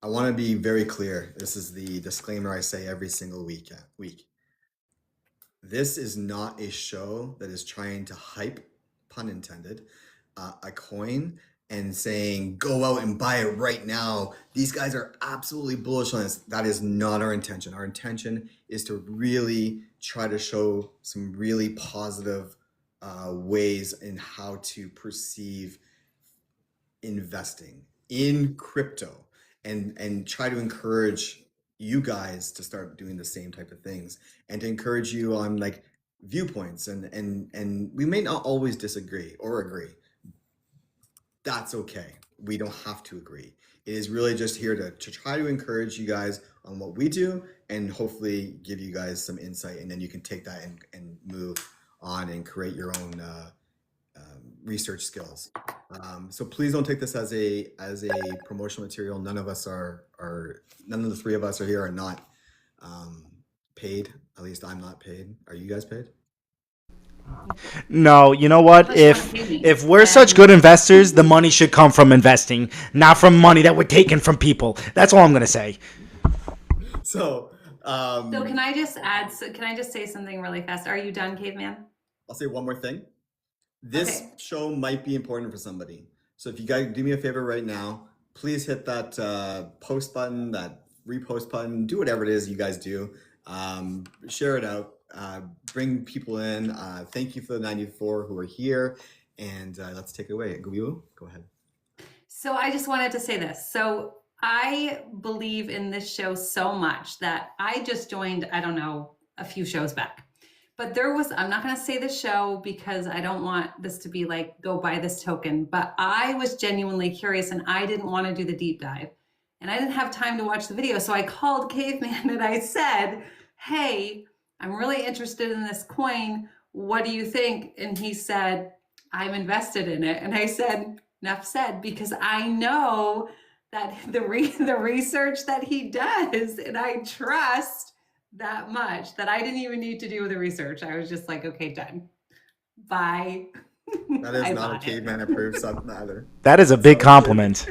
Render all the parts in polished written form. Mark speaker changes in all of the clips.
Speaker 1: I want to be very clear. This is the disclaimer I say every single week. This is not a show that is trying to hype, pun intended, a coin and saying, go out and buy it right now. These guys are absolutely bullish on this. That is not our intention. Our intention is to really try to show some really positive ways in how to perceive investing in crypto and try to encourage you guys to start doing the same type of things and to encourage you on like viewpoints and we may not always disagree or agree. That's okay. We don't have to agree. It is really just here to try to encourage you guys on what we do and hopefully give you guys some insight, and then you can take that and move on and create your own research skills. So please don't take this as a promotional material. None of the three of us are here are not paid. At least I'm not paid. Are you guys paid?
Speaker 2: No, you know what? If we're such good investors, the money should come from investing, not from money that we're taking from people. That's all I'm gonna say.
Speaker 1: So
Speaker 3: can I just add? Can I just say something really fast? Are you done, Caveman?
Speaker 1: I'll say one more thing. This show might be important for somebody. So if you guys do me a favor right now, please hit that post button, that repost button, do whatever it is you guys do. Share it out, bring people in. Thank you for the 94 who are here. And let's take it away. Wewo, go ahead.
Speaker 3: So I just wanted to say this. So I believe in this show so much that I just joined, I don't know, a few shows back. But I'm not going to say the show because I don't want this to be like, go buy this token. But I was genuinely curious and I didn't want to do the deep dive. And I didn't have time to watch the video. So I called Caveman and I said, hey, I'm really interested in this coin. What do you think? And he said, I'm invested in it. And I said, enough said, because I know that the research that he does, and I trust that much that I didn't even need to do the research. I was just like, okay, done. Bye.
Speaker 1: That is not a Caveman approved something either.
Speaker 2: That is a big compliment.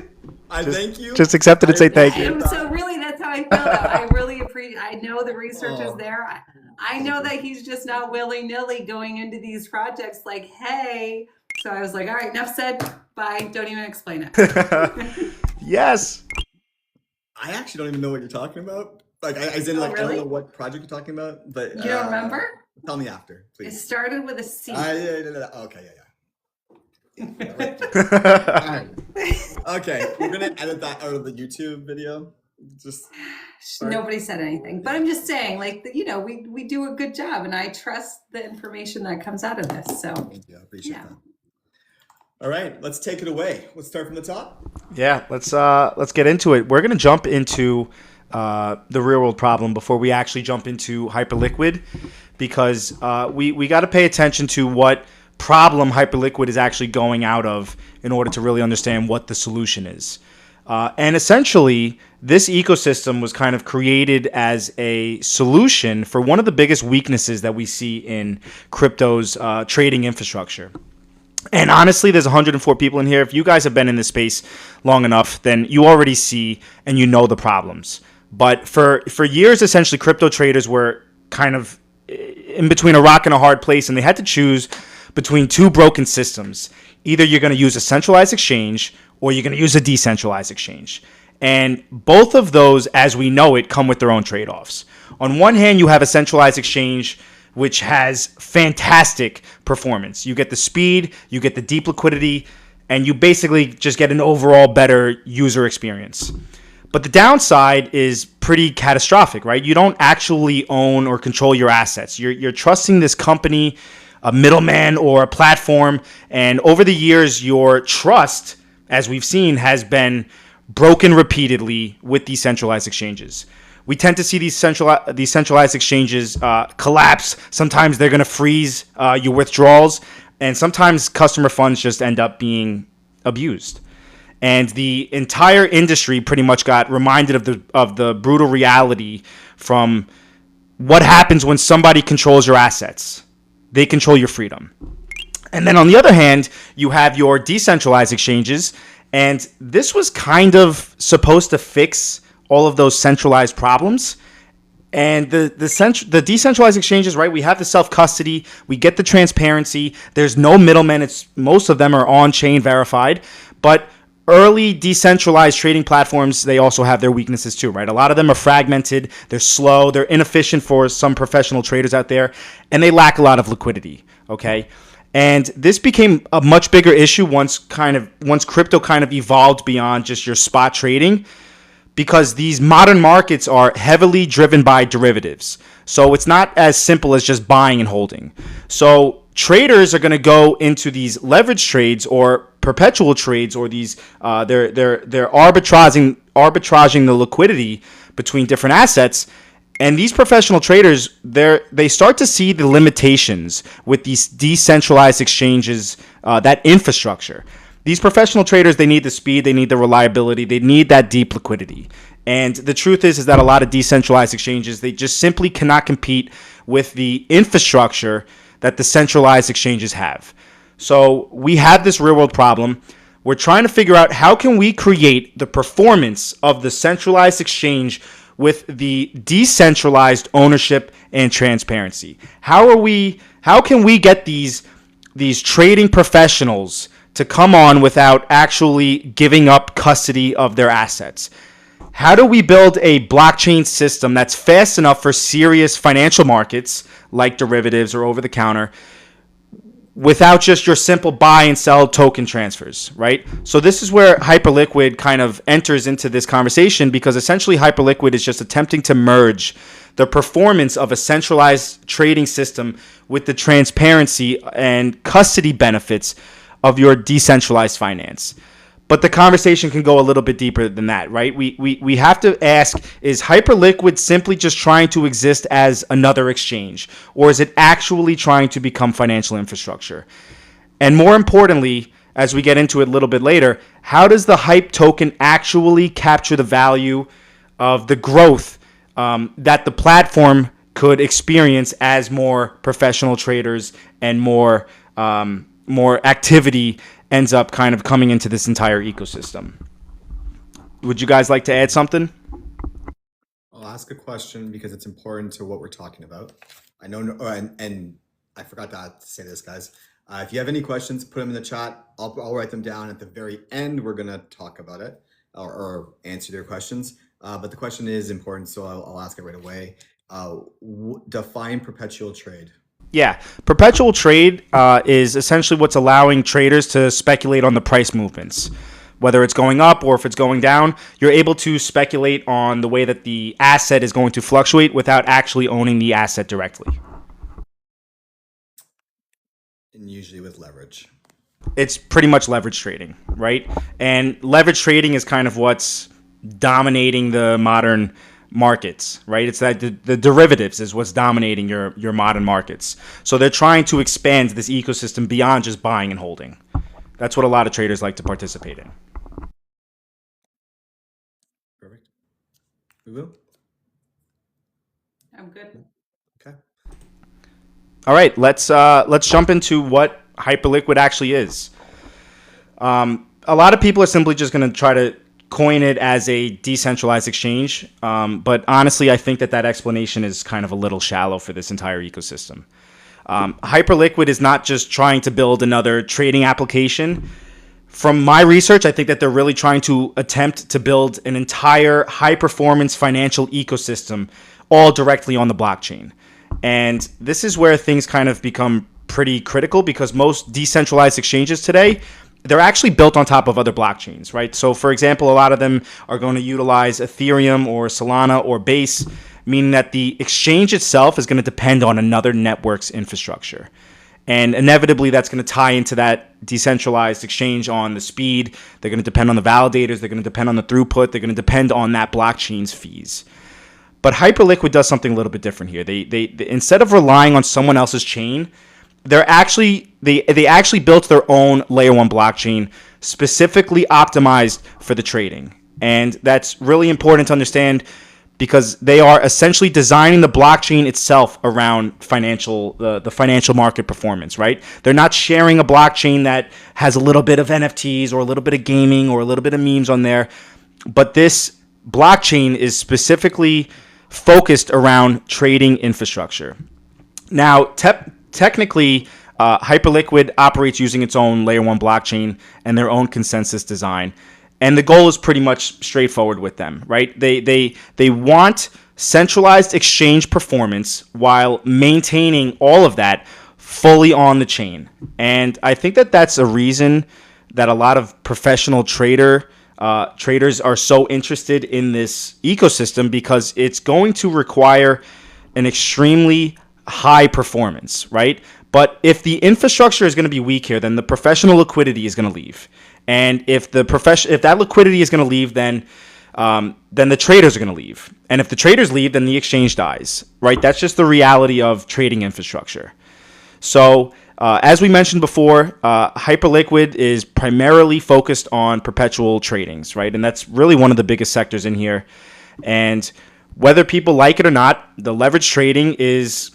Speaker 1: Thank you.
Speaker 2: Just accept it and say thank you.
Speaker 3: So really, that's how I feel. I really appreciate. I know the research is there. I know that he's just not willy-nilly going into these projects like, hey. So I was like, all right, enough said. Bye. Don't even explain it.
Speaker 2: Yes.
Speaker 1: I actually don't even know what you're talking about. Like, really? I don't know what project you're talking about, but
Speaker 3: you don't remember?
Speaker 1: Tell me after, please.
Speaker 3: It started with a C.
Speaker 1: Okay, Okay, we're gonna edit that out of the YouTube video. Just
Speaker 3: nobody said anything, but I'm just saying, like, we do a good job, and I trust the information that comes out of this. So
Speaker 1: thank you. I appreciate that. All right, let's take it away. Let's start from the top.
Speaker 2: Yeah, let's get into it. We're gonna jump into the real world problem before we actually jump into Hyperliquid, because we got to pay attention to what problem Hyperliquid is actually going out of in order to really understand what the solution is. And essentially, this ecosystem was kind of created as a solution for one of the biggest weaknesses that we see in crypto's trading infrastructure. And honestly, there's 104 people in here. If you guys have been in this space long enough, then you already see and you know the problems. But for years, essentially, crypto traders were kind of in between a rock and a hard place, and they had to choose between two broken systems. Either you're going to use a centralized exchange or you're going to use a decentralized exchange. And both of those, as we know it, come with their own trade-offs. On one hand, you have a centralized exchange which has fantastic performance. You get the speed, you get the deep liquidity, and you basically just get an overall better user experience. But the downside is pretty catastrophic, right? You don't actually own or control your assets. You're trusting this company, a middleman, or a platform, and over the years, your trust, as we've seen, has been broken repeatedly with these centralized exchanges. We tend to see these centralized exchanges collapse. Sometimes they're going to freeze your withdrawals, and sometimes customer funds just end up being abused. And the entire industry pretty much got reminded of the brutal reality from what happens when somebody controls your assets. They control your freedom. And then on the other hand, you have your decentralized exchanges, And this was kind of supposed to fix all of those centralized problems. And the decentralized exchanges, right? We have the self-custody. We get the transparency. There's no middlemen. Most of them are on-chain verified. But early decentralized trading platforms, they also have their weaknesses too, right? A lot of them are fragmented. They're slow. They're inefficient for some professional traders out there. And they lack a lot of liquidity, okay? And this became a much bigger issue once crypto kind of evolved beyond just your spot trading, because these modern markets are heavily driven by derivatives. So it's not as simple as just buying and holding. So traders are going to go into these leverage trades or perpetual trades, or these they're arbitraging the liquidity between different assets. And these professional traders, they start to see the limitations with these decentralized exchanges, that infrastructure. These professional traders, they need the speed, they need the reliability, they need that deep liquidity. And the truth is that a lot of decentralized exchanges, they just simply cannot compete with the infrastructure that the centralized exchanges have. So we have this real world problem. We're trying to figure out how can we create the performance of the centralized exchange with the decentralized ownership and transparency. How can we get these trading professionals to come on without actually giving up custody of their assets? How do we build a blockchain system that's fast enough for serious financial markets like derivatives or over the counter without just your simple buy and sell token transfers, right? So this is where Hyperliquid kind of enters into this conversation, because essentially Hyperliquid is just attempting to merge the performance of a centralized trading system with the transparency and custody benefits of your decentralized finance. But the conversation can go a little bit deeper than that, right? We have to ask, is Hyperliquid simply just trying to exist as another exchange? Or is it actually trying to become financial infrastructure? And more importantly, as we get into it a little bit later, how does the Hype token actually capture the value of the growth that the platform could experience as more professional traders and more activity ends up kind of coming into this entire ecosystem? Would you guys like to add something?
Speaker 1: I'll ask a question because it's important to what we're talking about. I know, and I forgot to say this, guys. If you have any questions, put them in the chat. I'll write them down at the very end. We're gonna talk about it or answer their questions. But the question is important, so I'll ask it right away. Define perpetual trade.
Speaker 2: Yeah, perpetual trade is essentially what's allowing traders to speculate on the price movements. Whether it's going up or if it's going down, you're able to speculate on the way that the asset is going to fluctuate without actually owning the asset directly.
Speaker 1: And usually with leverage.
Speaker 2: It's pretty much leverage trading, right? And leverage trading is kind of what's dominating the modern markets, right? It's that the derivatives is what's dominating your modern markets. So they're trying to expand this ecosystem beyond just buying and holding. That's what a lot of traders like to participate in.
Speaker 1: Perfect. We will.
Speaker 3: I'm good.
Speaker 1: Okay.
Speaker 2: All right, let's jump into what Hyperliquid actually is. A lot of people are simply just going to try to coin it as a decentralized exchange. But honestly, I think that explanation is kind of a little shallow for this entire ecosystem. Hyperliquid is not just trying to build another trading application. From my research, I think that they're really trying to attempt to build an entire high-performance financial ecosystem all directly on the blockchain. And this is where things kind of become pretty critical, because most decentralized exchanges today, they're actually built on top of other blockchains, right? So, for example, a lot of them are going to utilize Ethereum or Solana or Base, meaning that the exchange itself is going to depend on another network's infrastructure. And inevitably, that's going to tie into that decentralized exchange on the speed. They're going to depend on the validators. They're going to depend on the throughput. They're going to depend on that blockchain's fees. But Hyperliquid does something a little bit different here. They instead of relying on someone else's chain, they actually built their own layer 1 blockchain specifically optimized for the trading. And that's really important to understand, because they are essentially designing the blockchain itself around the financial market performance, right? They're not sharing a blockchain that has a little bit of NFTs or a little bit of gaming or a little bit of memes on there, but this blockchain is specifically focused around trading infrastructure. Now, technically, Hyperliquid operates using its own layer 1 blockchain and their own consensus design. And the goal is pretty much straightforward with them, right? They want centralized exchange performance while maintaining all of that fully on the chain. And I think that that's a reason that a lot of professional traders are so interested in this ecosystem, because it's going to require an extremely high performance, right? But if the infrastructure is going to be weak here, then the professional liquidity is going to leave. And if that liquidity is going to leave, then the traders are going to leave. And if the traders leave, then the exchange dies, right? That's just the reality of trading infrastructure. So as we mentioned before, Hyperliquid is primarily focused on perpetual tradings, right? And that's really one of the biggest sectors in here. And whether people like it or not, the leverage trading is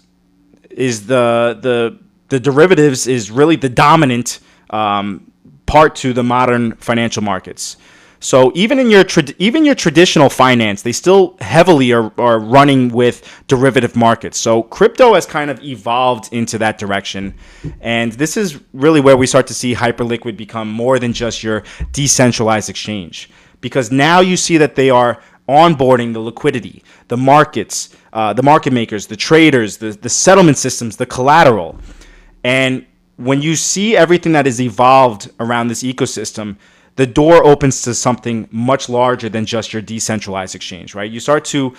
Speaker 2: the derivatives is really the dominant part to the modern financial markets. So even in your traditional finance, they still heavily are running with derivative markets. So crypto has kind of evolved into that direction. And this is really where we start to see Hyperliquid become more than just your decentralized exchange. Because now you see that they are onboarding the liquidity, the markets, the market makers, the traders, the settlement systems, the collateral. And when you see everything that is evolved around this ecosystem, the door opens to something much larger than just your decentralized exchange, right? You start to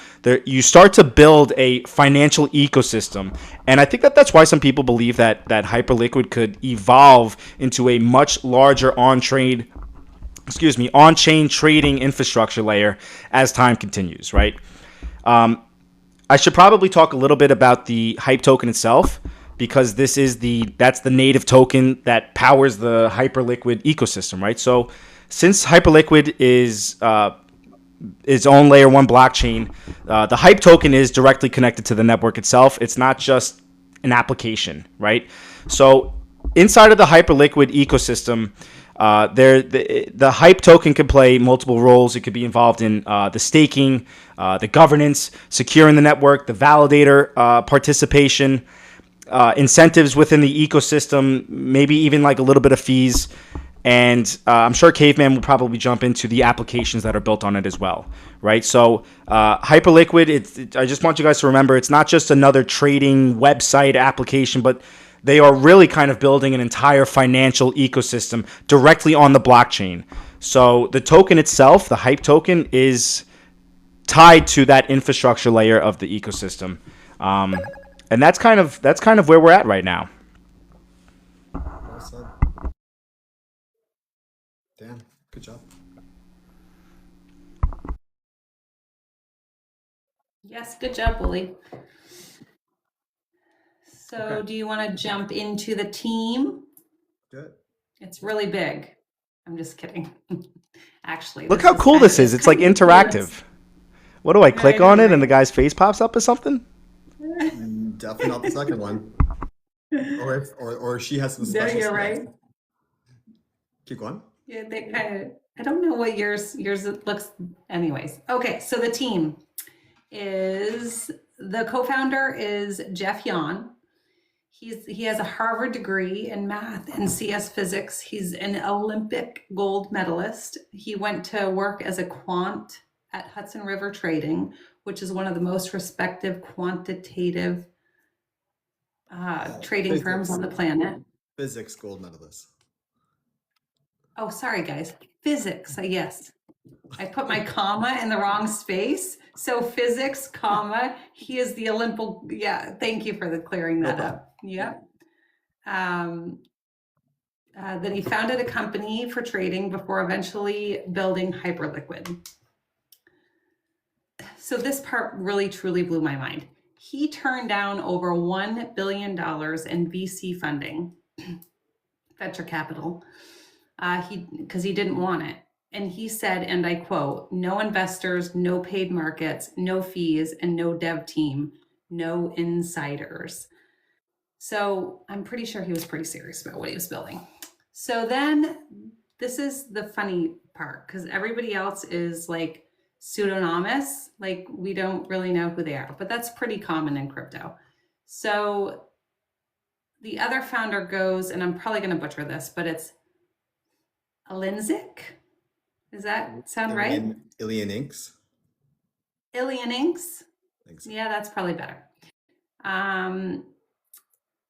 Speaker 2: build a financial ecosystem, and I think that that's why some people believe that Hyperliquid could evolve into a much larger on-chain trading infrastructure layer as time continues, right? I should probably talk a little bit about the Hype token itself, because that's the native token that powers the Hyperliquid ecosystem, right? So since Hyperliquid is its own layer 1 blockchain, the Hype token is directly connected to the network itself. It's not just an application, right? So inside of the Hyperliquid ecosystem, the Hype token can play multiple roles. It could be involved in the staking, the governance, securing the network, the validator participation, incentives within the ecosystem, maybe even like a little bit of fees. And I'm sure Caveman will probably jump into the applications that are built on it as well, right? So Hyperliquid, I just want you guys to remember, it's not just another trading website application, but they are really kind of building an entire financial ecosystem directly on the blockchain. So the token itself, the Hype token, is tied to that infrastructure layer of the ecosystem. And that's kind of where we're at right now.
Speaker 1: Well said. Damn, good job.
Speaker 3: Yes, good job, Bully. So
Speaker 1: Okay.
Speaker 3: do you want to jump into the team?
Speaker 1: Good.
Speaker 3: It's really big. I'm just kidding. Actually,
Speaker 2: Look how cool this is. It's like interactive. What do I click on it and the guy's face pops up or something?
Speaker 1: Definitely not the second one. Or she has the special.
Speaker 3: Yeah, you're right.
Speaker 1: Keep going.
Speaker 3: Yeah, they kind of. I don't know what yours looks. Anyways, okay. So the team is the co-founder is Jeff Yon. He has a Harvard degree in math and CS physics. He's an Olympic gold medalist. He went to work as a quant at Hudson River Trading, which is one of the most respected quantitative trading firms on the planet.
Speaker 1: Physics gold medalist.
Speaker 3: Oh, sorry, guys. Physics, yes. I put my comma in the wrong space. So physics, comma, he is the Olympic. Yeah, thank you for clearing that up. Yeah. Then he founded a company for trading before eventually building Hyperliquid. So this part really, truly blew my mind. He turned down over $1 billion in VC funding, venture capital, because he didn't want it. And he said, and I quote, no investors, no paid markets, no fees, and no dev team, no insiders. So I'm pretty sure he was pretty serious about what he was building. So then this is the funny part, because everybody else is like pseudonymous, like we don't really know who they are, but that's pretty common in crypto. So the other founder goes, and I'm probably going to butcher this, but it's Alinzik. Does that sound right?
Speaker 1: Ilian Inks.
Speaker 3: Ilian Inks.
Speaker 1: Thanks.
Speaker 3: Yeah, that's probably better.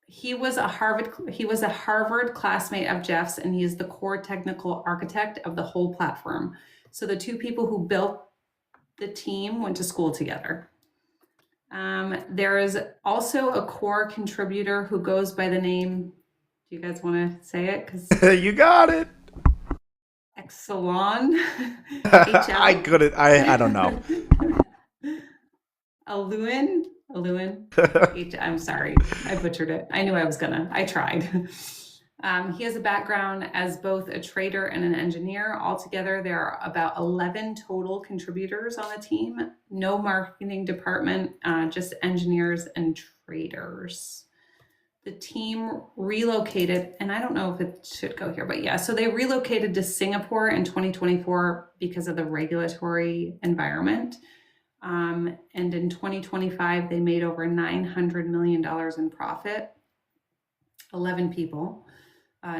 Speaker 3: He was a Harvard classmate of Jeff's, and he's the core technical architect of the whole platform. So the two people who built the team went to school together. There is also a core contributor who goes by the name. Do you guys want to say it? Because
Speaker 2: You got it.
Speaker 3: Exelon.
Speaker 2: I couldn't. I don't know.
Speaker 3: Aluin. I'm sorry, I butchered it. I knew I was gonna. I tried. He has a background as both a trader and an engineer. Altogether, there are about 11 total contributors on the team. No marketing department, just engineers and traders. The team relocated, and I don't know if it should go here, but yeah, so they relocated to Singapore in 2024 because of the regulatory environment. And in 2025, they made over $900 million in profit. 11 people,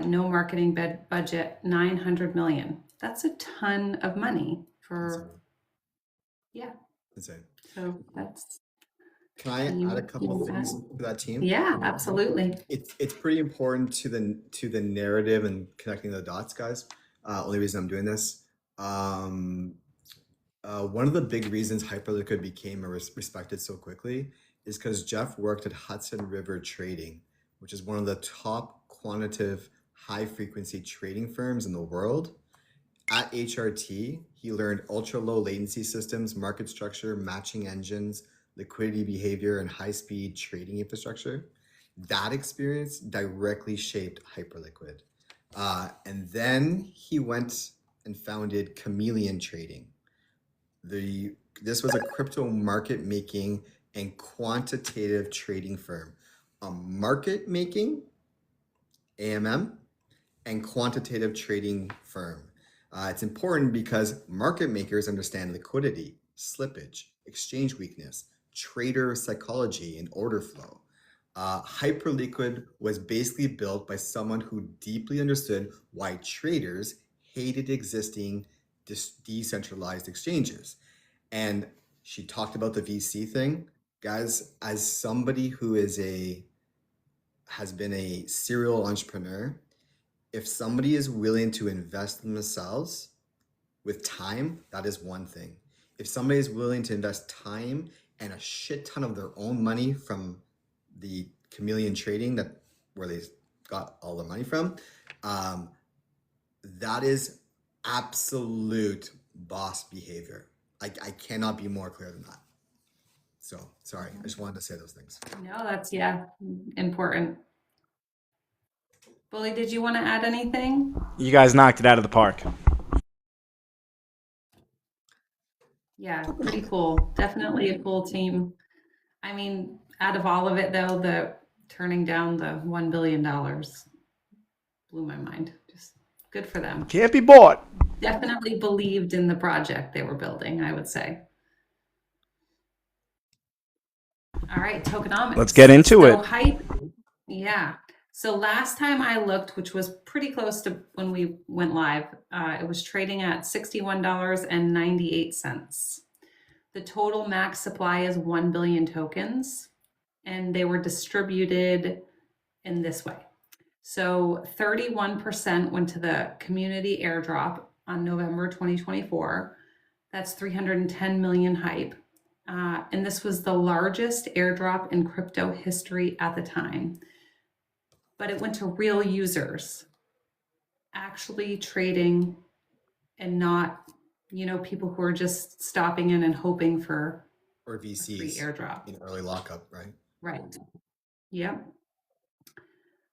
Speaker 3: no marketing budget, 900 million. That's a ton of money for, yeah.
Speaker 1: Insane.
Speaker 3: So that's.
Speaker 1: Can I add a couple of things to that team?
Speaker 3: Yeah, absolutely.
Speaker 1: It's pretty important to the narrative and connecting the dots, guys. Only reason I'm doing this. One of the big reasons Hyperliquid became respected so quickly is because Jeff worked at Hudson River Trading, which is one of the top quantitative high-frequency trading firms in the world. At HRT, he learned ultra-low latency systems, market structure, matching engines, liquidity behavior, and high-speed trading infrastructure. That experience directly shaped Hyperliquid. And then he went and founded Chameleon Trading. This was a crypto market making and quantitative trading firm. A market making, AMM, and quantitative trading firm. It's important because market makers understand liquidity, slippage, exchange weakness, trader psychology, and order flow. Hyperliquid was basically built by someone who deeply understood why traders hated existing decentralized exchanges. And she talked about the VC thing. Guys, as somebody who has been a serial entrepreneur, if somebody is willing to invest in themselves with time, that is one thing. If somebody is willing to invest time and a shit ton of their own money from the Chameleon Trading, where they got all the money from, that is absolute boss behavior. I cannot be more clear than that. So sorry, I just wanted to say those things.
Speaker 3: No, that's, yeah, important. Bully, did you want to add anything?
Speaker 2: You guys knocked it out of the park.
Speaker 3: Yeah, pretty cool. Definitely a cool team. I mean, out of all of it though, the turning down the $1 billion blew my mind. Just good for them.
Speaker 2: Can't be bought.
Speaker 3: Definitely believed in the project they were building, I would say. All right, tokenomics.
Speaker 2: Let's get into it.
Speaker 3: Hype, yeah. So last time I looked, which was pretty close to when we went live, it was trading at $61.98. The total max supply is 1 billion tokens, and they were distributed in this way. So 31% went to the community airdrop on November 2024. That's 310 million hype. And this was the largest airdrop in crypto history at the time. But it went to real users actually trading and not, people who are just stopping in and hoping for
Speaker 1: or VCs
Speaker 3: free airdrop.
Speaker 1: in early lockup, right?
Speaker 3: Right. Yep.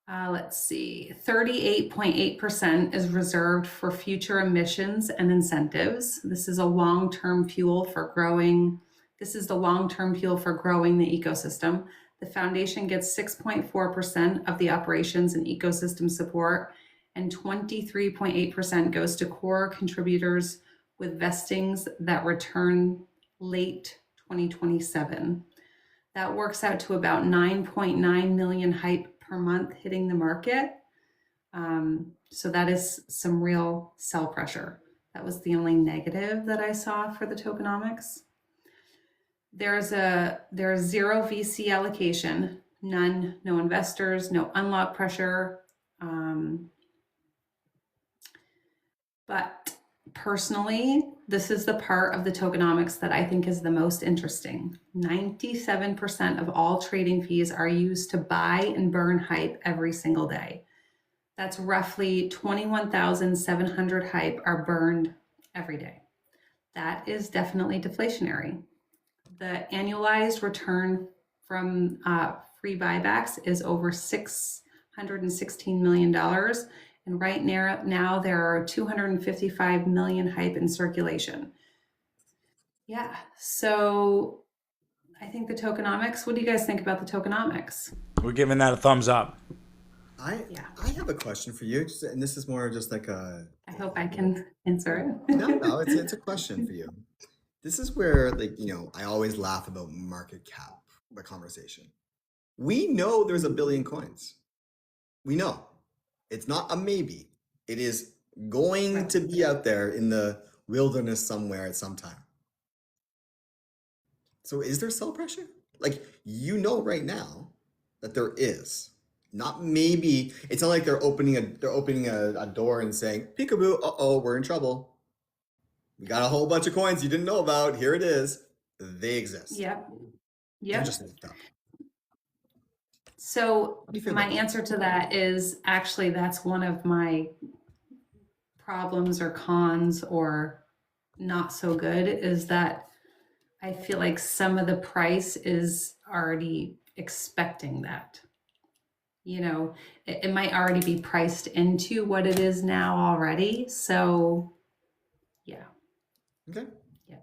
Speaker 3: Let's see, 38.8% is reserved for future emissions and incentives. This is a long-term fuel for growing. This is the long-term fuel for growing the ecosystem. The foundation gets 6.4% of the operations and ecosystem support, and 23.8% goes to core contributors with vestings that return late 2027. That works out to about 9.9 million hype per month hitting the market. So that is some real sell pressure. That was the only negative that I saw for the tokenomics. There's zero VC allocation, none, no investors, no unlock pressure. But personally, this is the part of the tokenomics that I think is the most interesting. 97% of all trading fees are used to buy and burn hype every single day. That's roughly 21,700 hype are burned every day. That is definitely deflationary. The annualized return from free buybacks is over $616 million. And right now there are 255 million hype in circulation. Yeah, so I think the tokenomics, what do you guys think about the tokenomics?
Speaker 2: We're giving that a thumbs up.
Speaker 1: I have a question for you, and this is more just like a.
Speaker 3: I hope I can answer it.
Speaker 1: No, it's a question for you. This is where, like, I always laugh about market cap, the conversation. We know there's 1 billion coins. We know. It's not a maybe. It is going to be out there in the wilderness somewhere at some time. So is there sell pressure? Like, right now that there is. Not maybe. It's not like they're opening a door and saying, peekaboo, uh-oh, we're in trouble. We got a whole bunch of coins you didn't know about. Here it is. They exist.
Speaker 3: Yep.
Speaker 1: They're just looked up.
Speaker 3: So my answer to that is actually that's one of my problems or cons or not so good is that I feel like some of the price is already expecting that. It might already be priced into what it is now already. So, yeah.
Speaker 1: Okay.
Speaker 3: Yeah.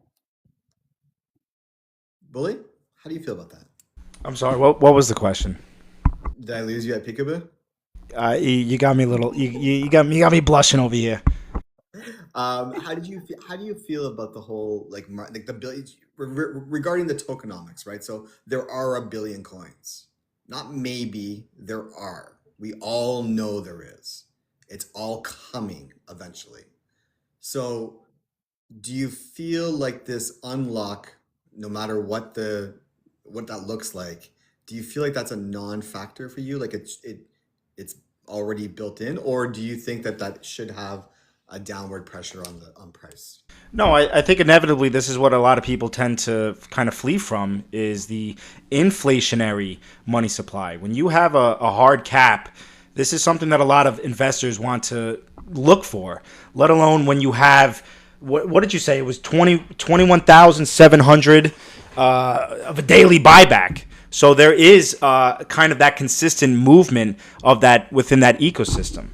Speaker 1: Bully, how do you feel about that?
Speaker 2: I'm sorry. What was the question?
Speaker 1: Did I lose you at peekaboo?
Speaker 2: You got me a little. You got me blushing over here.
Speaker 1: How do you feel about the whole like the billion regarding the tokenomics, right? So there are 1 billion coins. Not maybe, there are. We all know there is. It's all coming eventually. So do you feel like this unlock, no matter what that looks like, do you feel like that's a non-factor for you? Like it's already built in, or do you think that should have a downward pressure on price?
Speaker 2: No, I think inevitably this is what a lot of people tend to kind of flee from is the inflationary money supply. When you have a hard cap, this is something that a lot of investors want to look for, let alone when you have, what did you say? It was 21,700 of a daily buyback. So there is kind of that consistent movement of that within that ecosystem.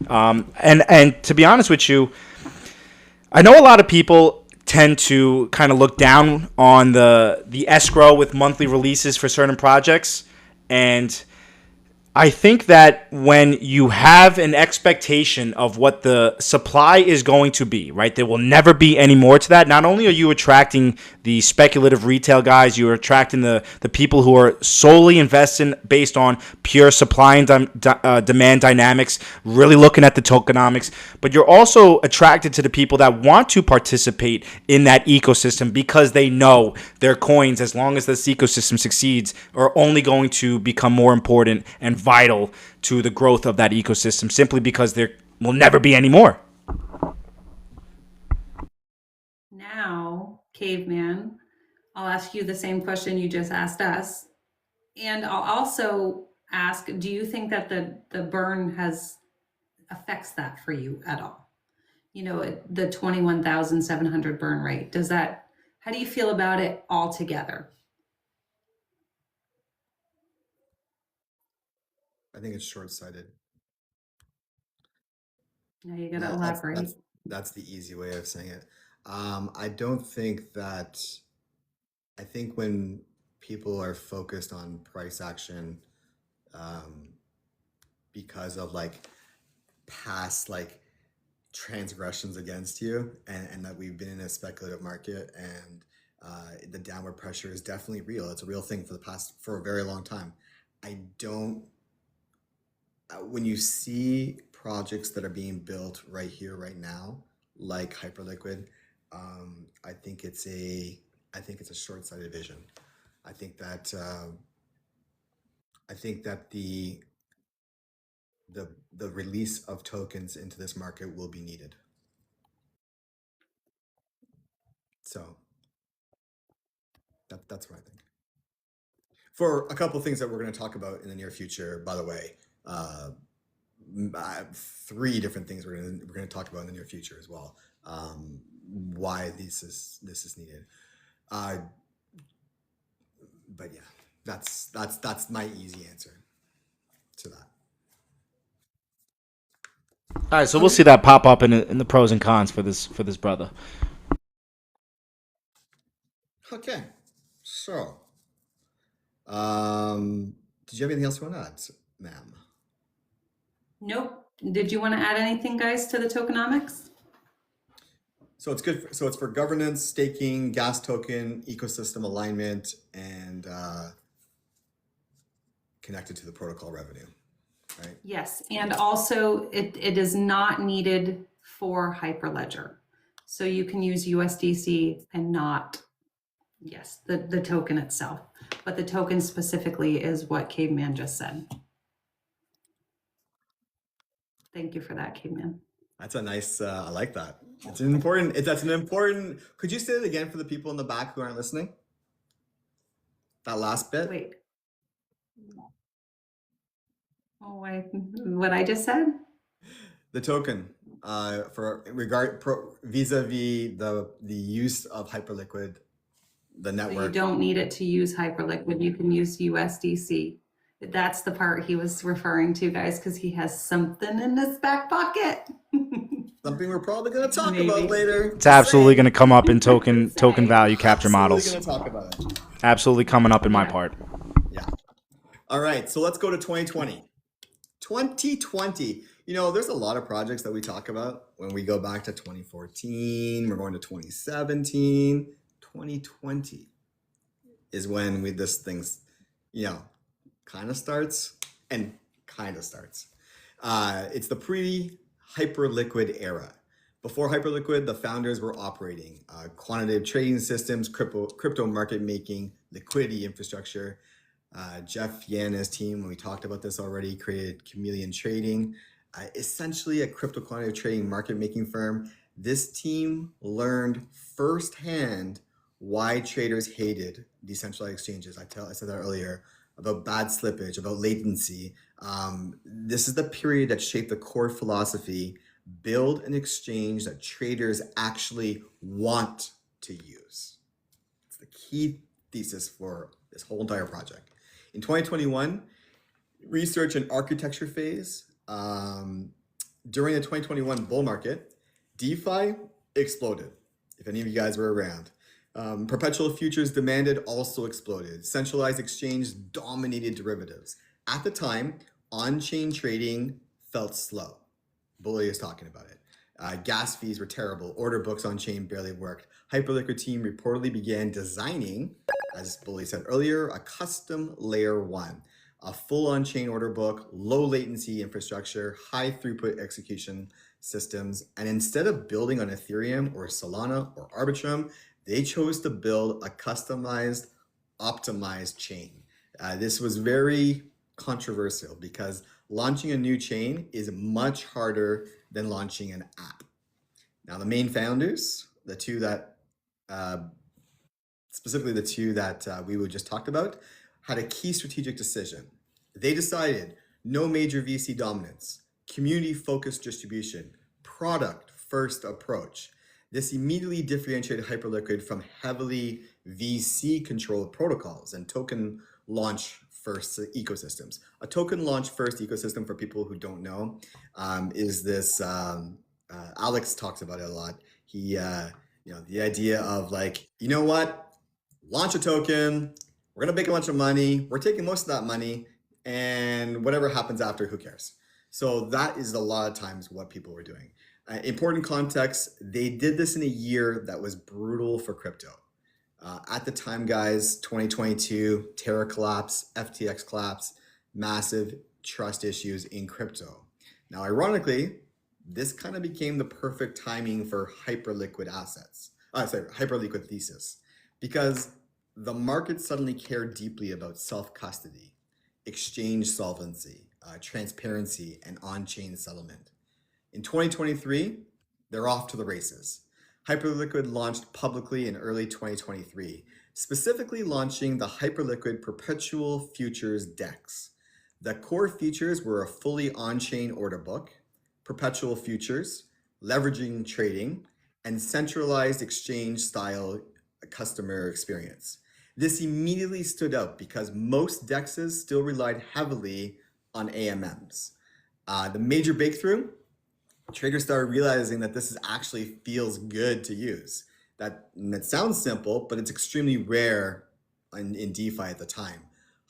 Speaker 2: And to be honest with you, I know a lot of people tend to kind of look down on the escrow with monthly releases for certain projects. And I think that when you have an expectation of what the supply is going to be, right, there will never be any more to that. Not only are you attracting the speculative retail guys, you're attracting the people who are solely investing based on pure supply and demand dynamics, really looking at the tokenomics. But you're also attracted to the people that want to participate in that ecosystem because they know their coins, as long as this ecosystem succeeds, are only going to become more important and vital to the growth of that ecosystem simply because there will never be any more.
Speaker 3: Now, Caveman, I'll ask you the same question you just asked us. And I'll also ask, do you think that the burn affects that for you at all? The 21,700 burn rate, how do you feel about it altogether?
Speaker 1: I think it's short-sighted.
Speaker 3: Now you got to
Speaker 1: That,
Speaker 3: elaborate.
Speaker 1: that's the easy way of saying it. I don't think that. I think when people are focused on price action, because of like past like transgressions against you, and that we've been in a speculative market, and the downward pressure is definitely real. It's a real thing for a very long time. I don't. When you see projects that are being built right here, right now, like Hyperliquid, I think it's a short-sighted vision. I think that the release of tokens into this market will be needed. So that's what I think. For a couple of things that we're going to talk about in the near future, by the way, 3 different things we're going to talk about in the near future as well. Why this is needed. But yeah, that's my easy answer to that.
Speaker 2: All right, so we'll see that pop up in the pros and cons for this brother.
Speaker 1: Okay, so did you have anything else you want to add, ma'am?
Speaker 3: Nope. Did you want to add anything, guys, to the tokenomics?
Speaker 1: So it's good. So it's for governance, staking, gas token, ecosystem alignment, and connected to the protocol revenue, right?
Speaker 3: Yes, and also it is not needed for Hyperledger. So you can use USDC and not, yes, the token itself. But the token specifically is what Caveman just said. Thank you for that, Caveman.
Speaker 1: That's a nice, I like that. That's an important, could you say it again for the people in the back who aren't listening? That last bit?
Speaker 3: Wait. Oh, what I just said?
Speaker 1: The token, vis-a-vis the use of Hyperliquid, the network.
Speaker 3: So you don't need it to use Hyperliquid. You can use USDC. That's the part he was referring to, guys, because he has something in his back pocket.
Speaker 1: Something we're probably going to talk about later.
Speaker 2: It's absolutely going to come up in token value capture models.
Speaker 1: Going to talk about it.
Speaker 2: Absolutely coming up in my part.
Speaker 1: Yeah. All right, so let's go to 2020. 2020. You know, there's a lot of projects that we talk about when we go back to 2014. We're going to 2017. 2020 is when this thing's, kind of starts and kind of starts. It's the pre-Hyperliquid era. Before Hyperliquid, the founders were operating quantitative trading systems, crypto market making, liquidity infrastructure. Jeff Yan and his team, when we talked about this already, created Chameleon Trading, essentially a crypto quantitative trading market making firm. This team learned firsthand why traders hated decentralized exchanges. I said that earlier, about bad slippage, about latency. This is the period that shaped the core philosophy: build an exchange that traders actually want to use. It's the key thesis for this whole entire project. In 2021, research and architecture phase. During the 2021 bull market, DeFi exploded, if any of you guys were around. Perpetual futures demanded also exploded. Centralized exchange dominated derivatives. At the time, on-chain trading felt slow. Bully is talking about it. Gas fees were terrible. Order books on-chain barely worked. Hyperliquid team reportedly began designing, as Bully said earlier, a custom layer 1, a full on-chain order book, low latency infrastructure, high throughput execution systems. And instead of building on Ethereum or Solana or Arbitrum, they chose to build a customized, optimized chain. This was very controversial because launching a new chain is much harder than launching an app. Now, the main founders, the two that, specifically the two that we just talked about, had a key strategic decision. They decided no major VC dominance, community-focused distribution, product-first approach. This immediately differentiated Hyperliquid from heavily VC-controlled protocols and token launch first ecosystems. A token launch first ecosystem, for people who don't know, is this. Alex talks about it a lot. He, the idea of like, you know what, launch a token. We're gonna make a bunch of money. We're taking most of that money, and whatever happens after, who cares? So that is a lot of times what people were doing. Important context: they did this in a year that was brutal for crypto. At the time, guys, 2022, Terra collapse, FTX collapse, massive trust issues in crypto. Now, ironically, this kind of became the perfect timing for hyperliquid assets. Hyperliquid thesis, because the market suddenly cared deeply about self-custody, exchange solvency, transparency, and on-chain settlement. In 2023, they're off to the races. Hyperliquid launched publicly in early 2023, specifically launching the Hyperliquid Perpetual Futures DEX. The core features were a fully on-chain order book, perpetual futures, leveraging trading, and centralized exchange-style customer experience. This immediately stood out because most DEXs still relied heavily on AMMs. The major breakthrough: traders started realizing that this actually feels good to use. That sounds simple, but it's extremely rare in DeFi at the time.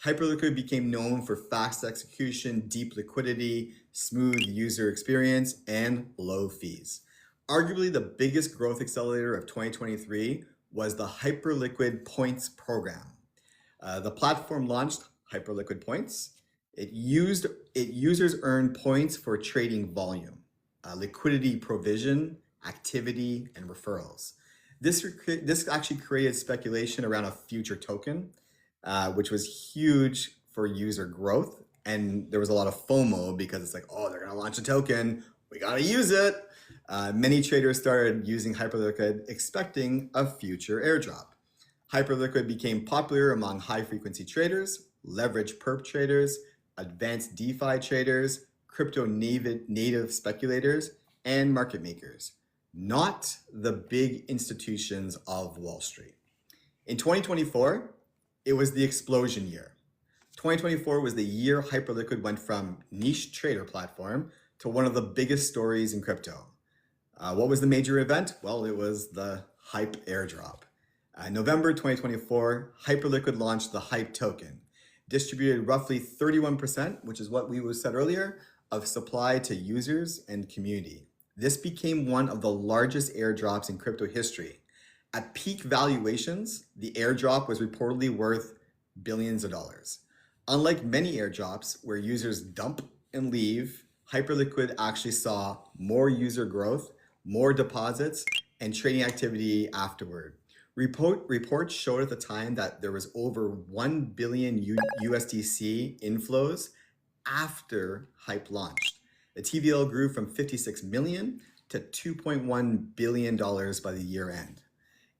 Speaker 1: Hyperliquid became known for fast execution, deep liquidity, smooth user experience, and low fees. Arguably the biggest growth accelerator of 2023 was the Hyperliquid Points program. The platform launched Hyperliquid Points. Users earned points for trading volume, liquidity provision, activity, and referrals. This actually created speculation around a future token, which was huge for user growth. And there was a lot of FOMO because it's like, oh, they're going to launch a token. We got to use it. Many traders started using Hyperliquid expecting a future airdrop. Hyperliquid became popular among high-frequency traders, leverage perp traders, advanced DeFi traders, crypto native speculators, and market makers, not the big institutions of Wall Street. In 2024, it was the explosion year. 2024 was the year Hyperliquid went from niche trader platform to one of the biggest stories in crypto. What was the major event? Well, it was the Hype airdrop. November 2024, Hyperliquid launched the Hype token, distributed roughly 31%, which is what we said earlier, of supply to users and community. This became one of the largest airdrops in crypto history. At peak valuations, the airdrop was reportedly worth billions of dollars. Unlike many airdrops where users dump and leave, Hyperliquid actually saw more user growth, more deposits, and trading activity afterward. Reports showed at the time that there was over 1 billion USDC inflows after Hype launched. The TVL grew from 56 million to $2.1 billion by the year end.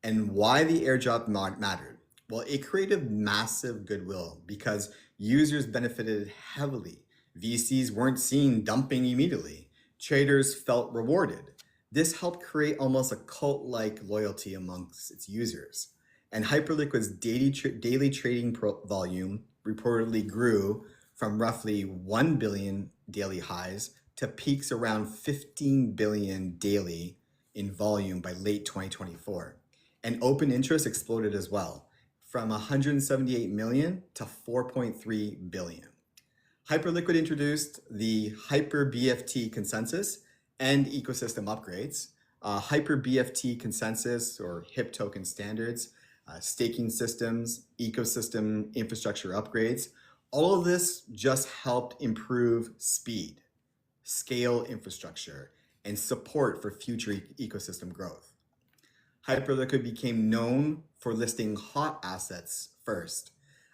Speaker 1: And why the airdrop mattered? Well, it created massive goodwill because users benefited heavily. VCs weren't seen dumping immediately. Traders felt rewarded. This helped create almost a cult-like loyalty amongst its users. And Hyperliquid's daily trading volume reportedly grew from roughly 1 billion daily highs to peaks around 15 billion daily in volume by late 2024. And open interest exploded as well, from 178 million to 4.3 billion. Hyperliquid introduced the Hyper BFT consensus and ecosystem upgrades, Hyper BFT consensus or HIP token standards, staking systems, ecosystem infrastructure upgrades. All of this just helped improve speed, scale infrastructure, and support for future ecosystem growth. Hyperliquid became known for listing hot assets first,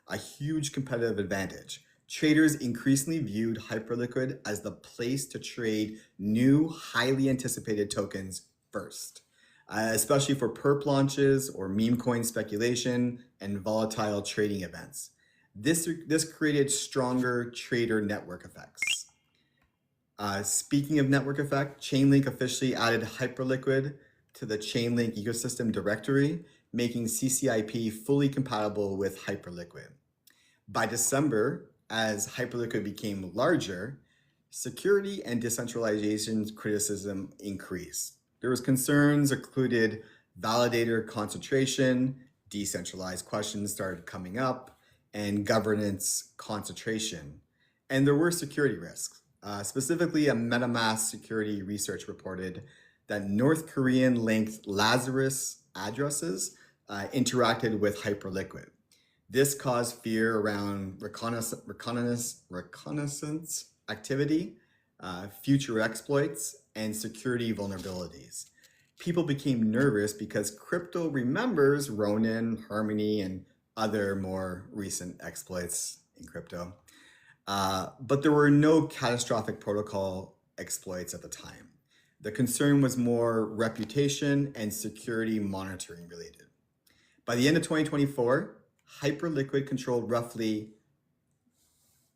Speaker 1: a huge competitive advantage. Traders increasingly viewed Hyperliquid as the place to trade new, highly anticipated tokens first, especially for perp launches or meme coin speculation and volatile trading events. This created stronger trader network effects. Speaking of network effect, Chainlink officially added Hyperliquid to the Chainlink ecosystem directory, making CCIP fully compatible with Hyperliquid. By December, as Hyperliquid became larger, security and decentralization criticism increased. There was concerns included validator concentration, decentralized questions started coming up, and governance concentration. And there were security risks. Specifically, a MetaMask security research reported that North Korean linked Lazarus addresses interacted with Hyperliquid. This caused fear around reconnaissance activity, future exploits, and security vulnerabilities. People became nervous because crypto remembers Ronin, Harmony, and other more recent exploits in crypto. But there were no catastrophic protocol exploits at the time. The concern was more reputation and security monitoring related. By the end of 2024, Hyperliquid controlled roughly,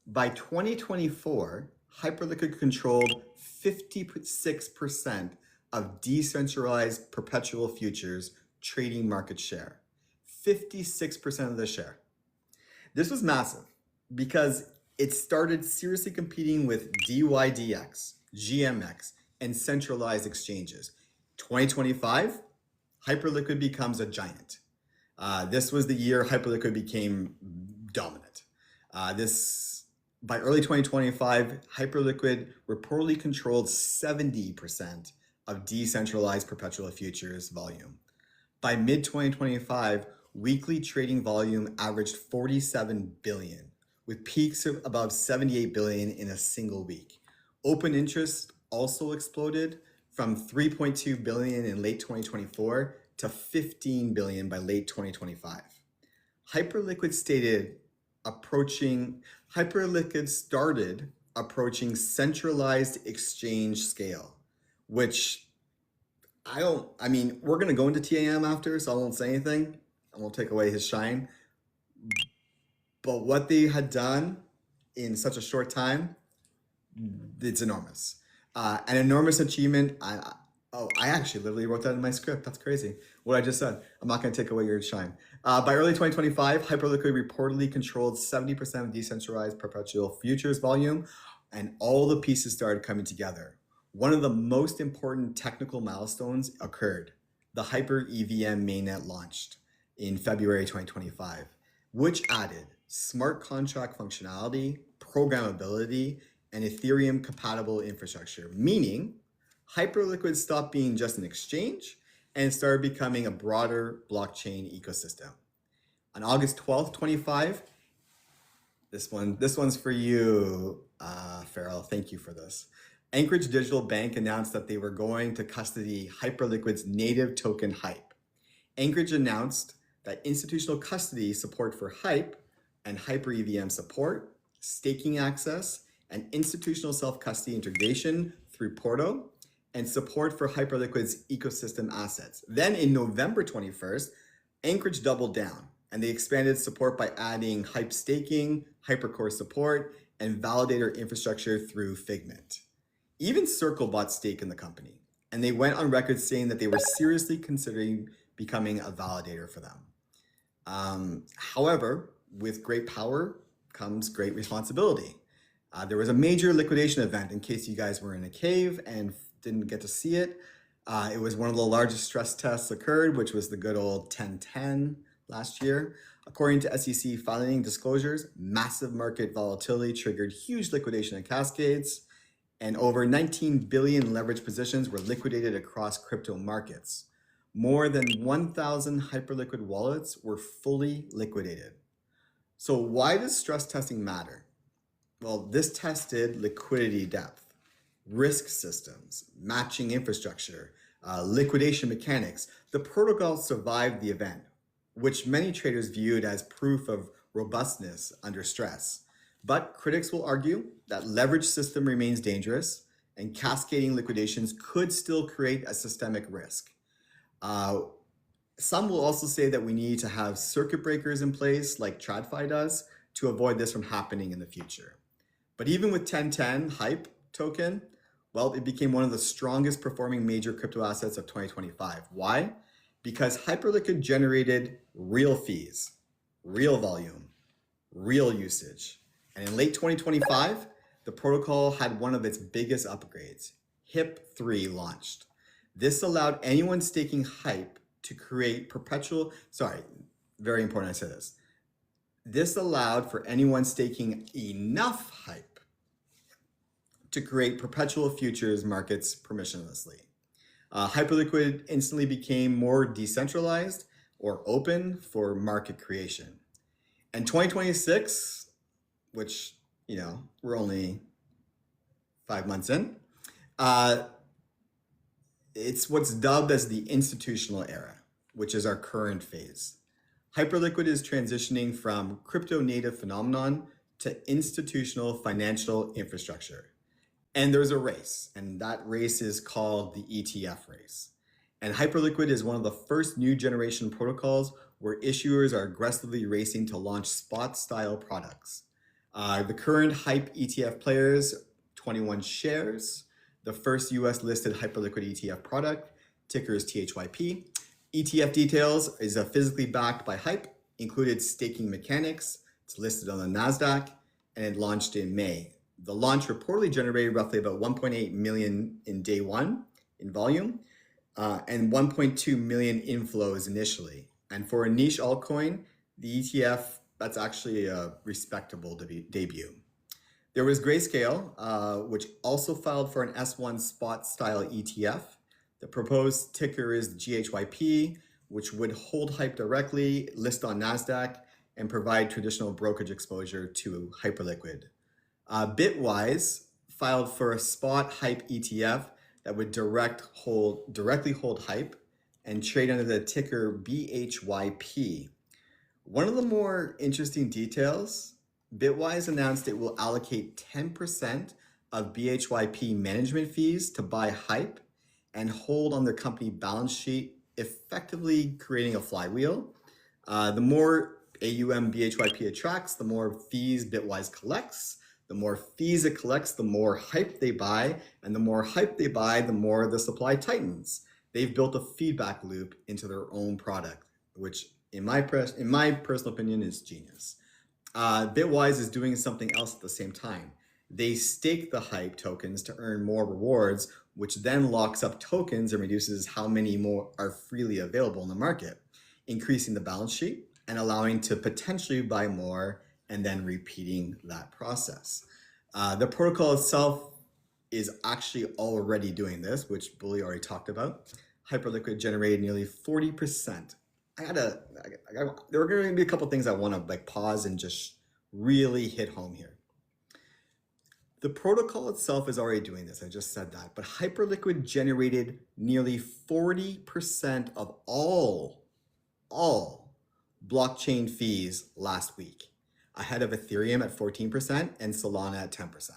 Speaker 1: by 2024, Hyperliquid controlled 56% of decentralized perpetual futures trading market share. 56% of the share. This was massive because it started seriously competing with DYDX, GMX, and centralized exchanges. 2025, Hyperliquid becomes a giant. This was the year Hyperliquid became dominant. By early 2025, Hyperliquid reportedly controlled 70% of decentralized perpetual futures volume. By mid-2025, weekly trading volume averaged 47 billion, with peaks of above 78 billion in a single week. Open interest also exploded from 3.2 billion in late 2024 to 15 billion by late 2025. Hyperliquid started approaching centralized exchange scale, which we're going to go into TAM after, so I won't say anything. I won't take away his shine. But what they had done in such a short time, it's enormous. An enormous achievement. I actually literally wrote that in my script. That's crazy. What I just said. I'm not going to take away your shine. By early 2025, Hyperliquid reportedly controlled 70% of decentralized perpetual futures volume, and all the pieces started coming together. One of the most important technical milestones occurred. The Hyper EVM mainnet launched in February 2025, which added smart contract functionality, programmability, and Ethereum compatible infrastructure, meaning Hyperliquid stopped being just an exchange and started becoming a broader blockchain ecosystem. On August 12th, 25, this one's for you, Farrell. Thank you for this. Anchorage Digital Bank announced that they were going to custody Hyperliquid's native token Hype. Anchorage announced that institutional custody support for Hype and Hyper EVM support, staking access, and institutional self-custody integration through Porto, and support for Hyperliquid's ecosystem assets. Then in November 21st, Anchorage doubled down and they expanded support by adding Hype staking, Hypercore support, and validator infrastructure through Figment. Even Circle bought stake in the company, and they went on record saying that they were seriously considering becoming a validator for them. However, with great power comes great responsibility. There was a major liquidation event, in case you guys were in a cave and didn't get to see it. It was one of the largest stress tests occurred, which was the good old 1010 last year. According to SEC filing disclosures, massive market volatility triggered huge liquidation and cascades, and over 19 billion leverage positions were liquidated across crypto markets. More than 1,000 Hyperliquid wallets were fully liquidated. So why does stress testing matter? Well, this tested liquidity depth, risk systems, matching infrastructure, liquidation mechanics. The protocol survived the event, which many traders viewed as proof of robustness under stress. But critics will argue that leverage system remains dangerous and cascading liquidations could still create a systemic risk. Some will also say that we need to have circuit breakers in place like TradFi does to avoid this from happening in the future. But even with 1010 Hype token, well, it became one of the strongest performing major crypto assets of 2025. Why? Because Hyperliquid generated real fees, real volume, real usage. And in late 2025, the protocol had one of its biggest upgrades. HIP-3 launched. This allowed anyone staking HYPE to create perpetual, sorry, very important I say this. This allowed for anyone staking enough HYPE to create perpetual futures markets permissionlessly. Hyperliquid instantly became more decentralized or open for market creation. And 2026, which, you know, we're only 5 months in, it's what's dubbed as the institutional era, which is our current phase. Hyperliquid is transitioning from crypto native phenomenon to institutional financial infrastructure. And there's a race, and that race is called the ETF race. And Hyperliquid is one of the first new generation protocols where issuers are aggressively racing to launch spot style products. The current HYPE ETF players, 21 shares, the first US listed Hyperliquid ETF product, ticker is THYP. ETF details is physically backed by HYPE, included staking mechanics, it's listed on the NASDAQ, and it launched in May. The launch reportedly generated roughly about 1.8 million in day one in volume, and 1.2 million inflows initially. And for a niche altcoin, the ETF, that's actually a respectable debut. There was Grayscale, which also filed for an S1 spot style ETF. The proposed ticker is GHYP, which would hold HYPE directly, list on NASDAQ, and provide traditional brokerage exposure to Hyperliquid. Bitwise filed for a spot HYPE ETF that would directly hold HYPE and trade under the ticker BHYP. One of the more interesting details, Bitwise announced it will allocate 10% of BHYP management fees to buy HYPE and hold on their company balance sheet, effectively creating a flywheel. The more AUM BHYP attracts, the more fees Bitwise collects. The more fees it collects, the more HYPE they buy, and the more HYPE they buy, the more the supply tightens. They've built a feedback loop into their own product, which in my personal opinion is genius. Bitwise is doing something else at the same time. They stake the HYPE tokens to earn more rewards, which then locks up tokens and reduces how many more are freely available in the market, increasing the balance sheet and allowing to potentially buy more and then repeating that process. The protocol itself is actually already doing this, which Bully already talked about. Hyperliquid generated nearly 40%. There are going to be a couple things I want to pause and just really hit home here. The protocol itself is already doing this. I just said that, but Hyperliquid generated nearly 40% of all blockchain fees last week, ahead of Ethereum at 14% and Solana at 10%.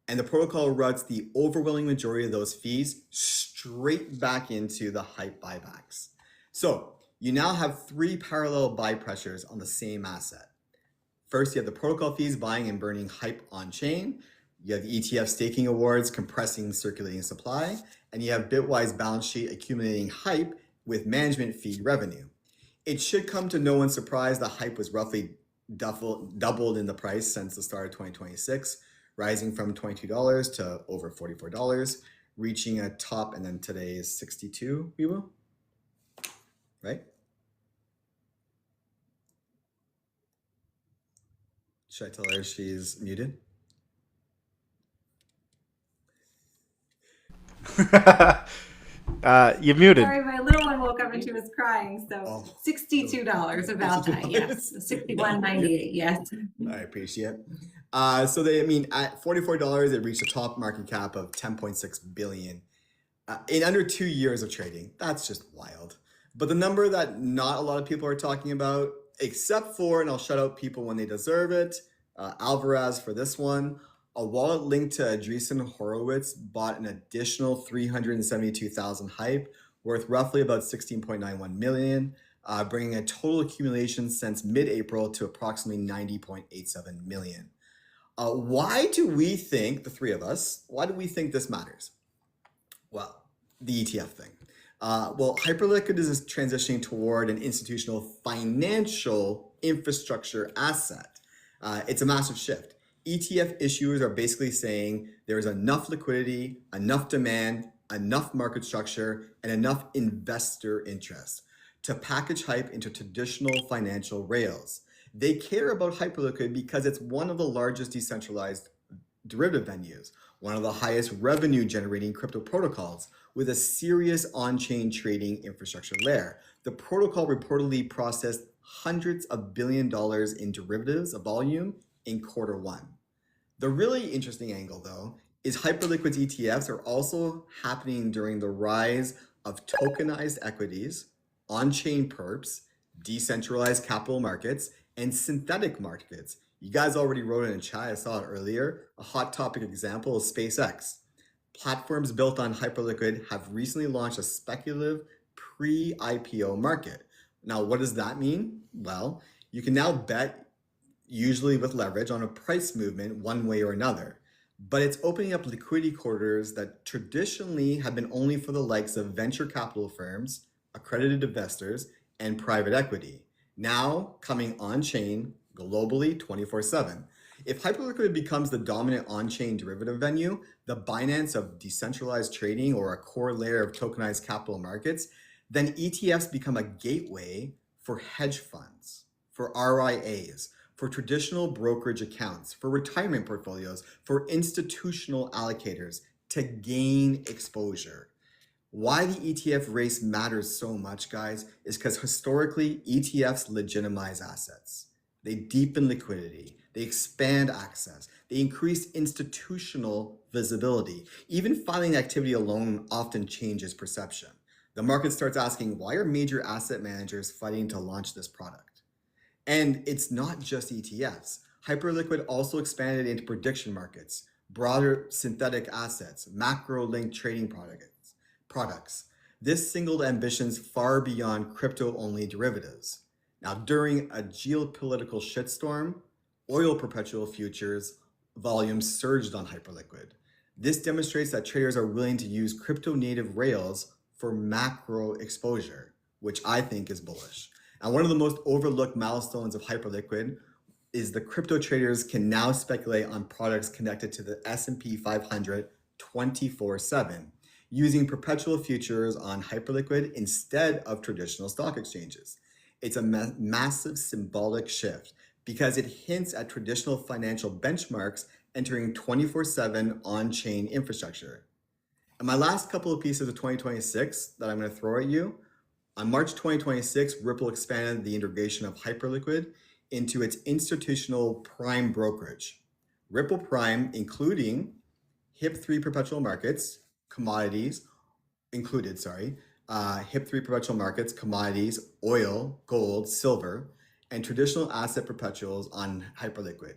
Speaker 1: And the protocol routes the overwhelming majority of those fees straight back into the HYPE buybacks. So you now have 3 parallel buy pressures on the same asset. First, you have the protocol fees buying and burning HYPE on chain. You have the ETF staking awards compressing circulating supply, and you have Bitwise balance sheet accumulating HYPE with management fee revenue. It should come to no one's surprise that HYPE was roughly doubled in the price since the start of 2026, rising from $22 to over $44, reaching a top, and then today is 62, Wewo, right? Should I tell her she's muted?
Speaker 2: You're muted.
Speaker 3: Sorry, my little one woke up and she was crying. So $62 about that. Yes, $61.98. Yes.
Speaker 1: I appreciate it. So at $44, it reached a top market cap of 10.6 billion in under 2 years of trading. That's just wild. But the number that not a lot of people are talking about, except for, and I'll shout out people when they deserve it, Alvarez for this one. A wallet linked to Andreessen Horowitz bought an additional 372,000 HYPE, worth roughly about 16.91 million, bringing a total accumulation since mid-April to approximately 90.87 million. Why do we think, the three of us, why do we think this matters? Well, the ETF thing. Hyperliquid is transitioning toward an institutional financial infrastructure asset. It's a massive shift. ETF issuers are basically saying there's enough liquidity, enough demand, enough market structure, and enough investor interest to package hype into traditional financial rails. They care about Hyperliquid because it's one of the largest decentralized derivative venues, one of the highest revenue generating crypto protocols with a serious on-chain trading infrastructure layer. The protocol reportedly processed hundreds of billion dollars in derivatives of volume in Q1. The really interesting angle, though, is Hyperliquid's ETFs are also happening during the rise of tokenized equities, on-chain perps, decentralized capital markets, and synthetic markets. You guys already wrote it in chat, I saw it earlier. A hot topic example is SpaceX. Platforms built on Hyperliquid have recently launched a speculative pre-IPO market. Now, what does that mean? Well, you can now bet, usually with leverage, on a price movement one way or another. But it's opening up liquidity corridors that traditionally have been only for the likes of venture capital firms, accredited investors, and private equity. Now coming on-chain globally 24/7. If Hyperliquid becomes the dominant on-chain derivative venue, the Binance of decentralized trading or a core layer of tokenized capital markets, then ETFs become a gateway for hedge funds, for RIAs, for traditional brokerage accounts, for retirement portfolios, for institutional allocators to gain exposure. Why the ETF race matters so much, guys, is because historically ETFs legitimize assets. They deepen liquidity, they expand access, they increase institutional visibility. Even filing activity alone often changes perception. The market starts asking, why are major asset managers fighting to launch this product? And it's not just ETFs. Hyperliquid also expanded into prediction markets, broader synthetic assets, macro-linked trading products. This signaled ambitions far beyond crypto-only derivatives. Now, during a geopolitical shitstorm, oil perpetual futures volumes surged on Hyperliquid. This demonstrates that traders are willing to use crypto-native rails for macro exposure, which I think is bullish. And one of the most overlooked milestones of Hyperliquid is the crypto traders can now speculate on products connected to the S&P 500 24/7, using perpetual futures on Hyperliquid instead of traditional stock exchanges. It's a massive symbolic shift because it hints at traditional financial benchmarks entering 24/7 on-chain infrastructure. And my last couple of pieces of 2026 that I'm going to throw at you, on March 2026, Ripple expanded the integration of Hyperliquid into its institutional prime brokerage. Ripple Prime, including HIP-3 perpetual markets, commodities, HIP-3 perpetual markets, commodities, oil, gold, silver, and traditional asset perpetuals on Hyperliquid.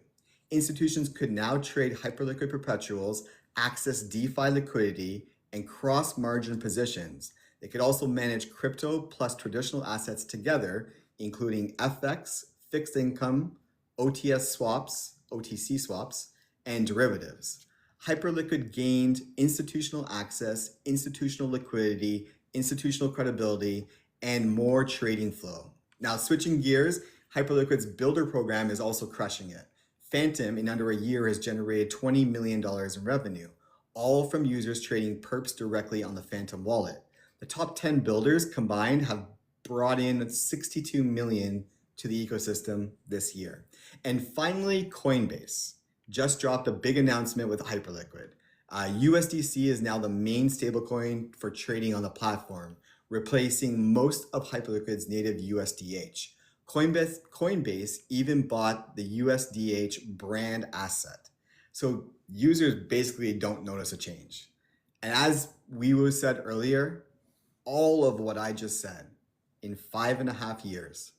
Speaker 1: Institutions could now trade Hyperliquid perpetuals, access DeFi liquidity, and cross-margin positions. They could also manage crypto plus traditional assets together, including FX, fixed income, OTC swaps, and derivatives. Hyperliquid gained institutional access, institutional liquidity, institutional credibility, and more trading flow. Now, switching gears, Hyperliquid's builder program is also crushing it. Phantom, in under a year, has generated $20 million in revenue, all from users trading perps directly on the Phantom wallet. The top 10 builders combined have brought in $62 million to the ecosystem this year. And finally, Coinbase just dropped a big announcement with Hyperliquid. USDC is now the main stablecoin for trading on the platform, replacing most of Hyperliquid's native USDH. Coinbase even bought the USDH brand asset. So users basically don't notice a change. And as Wewo said earlier, all of what I just said in 5.5 years,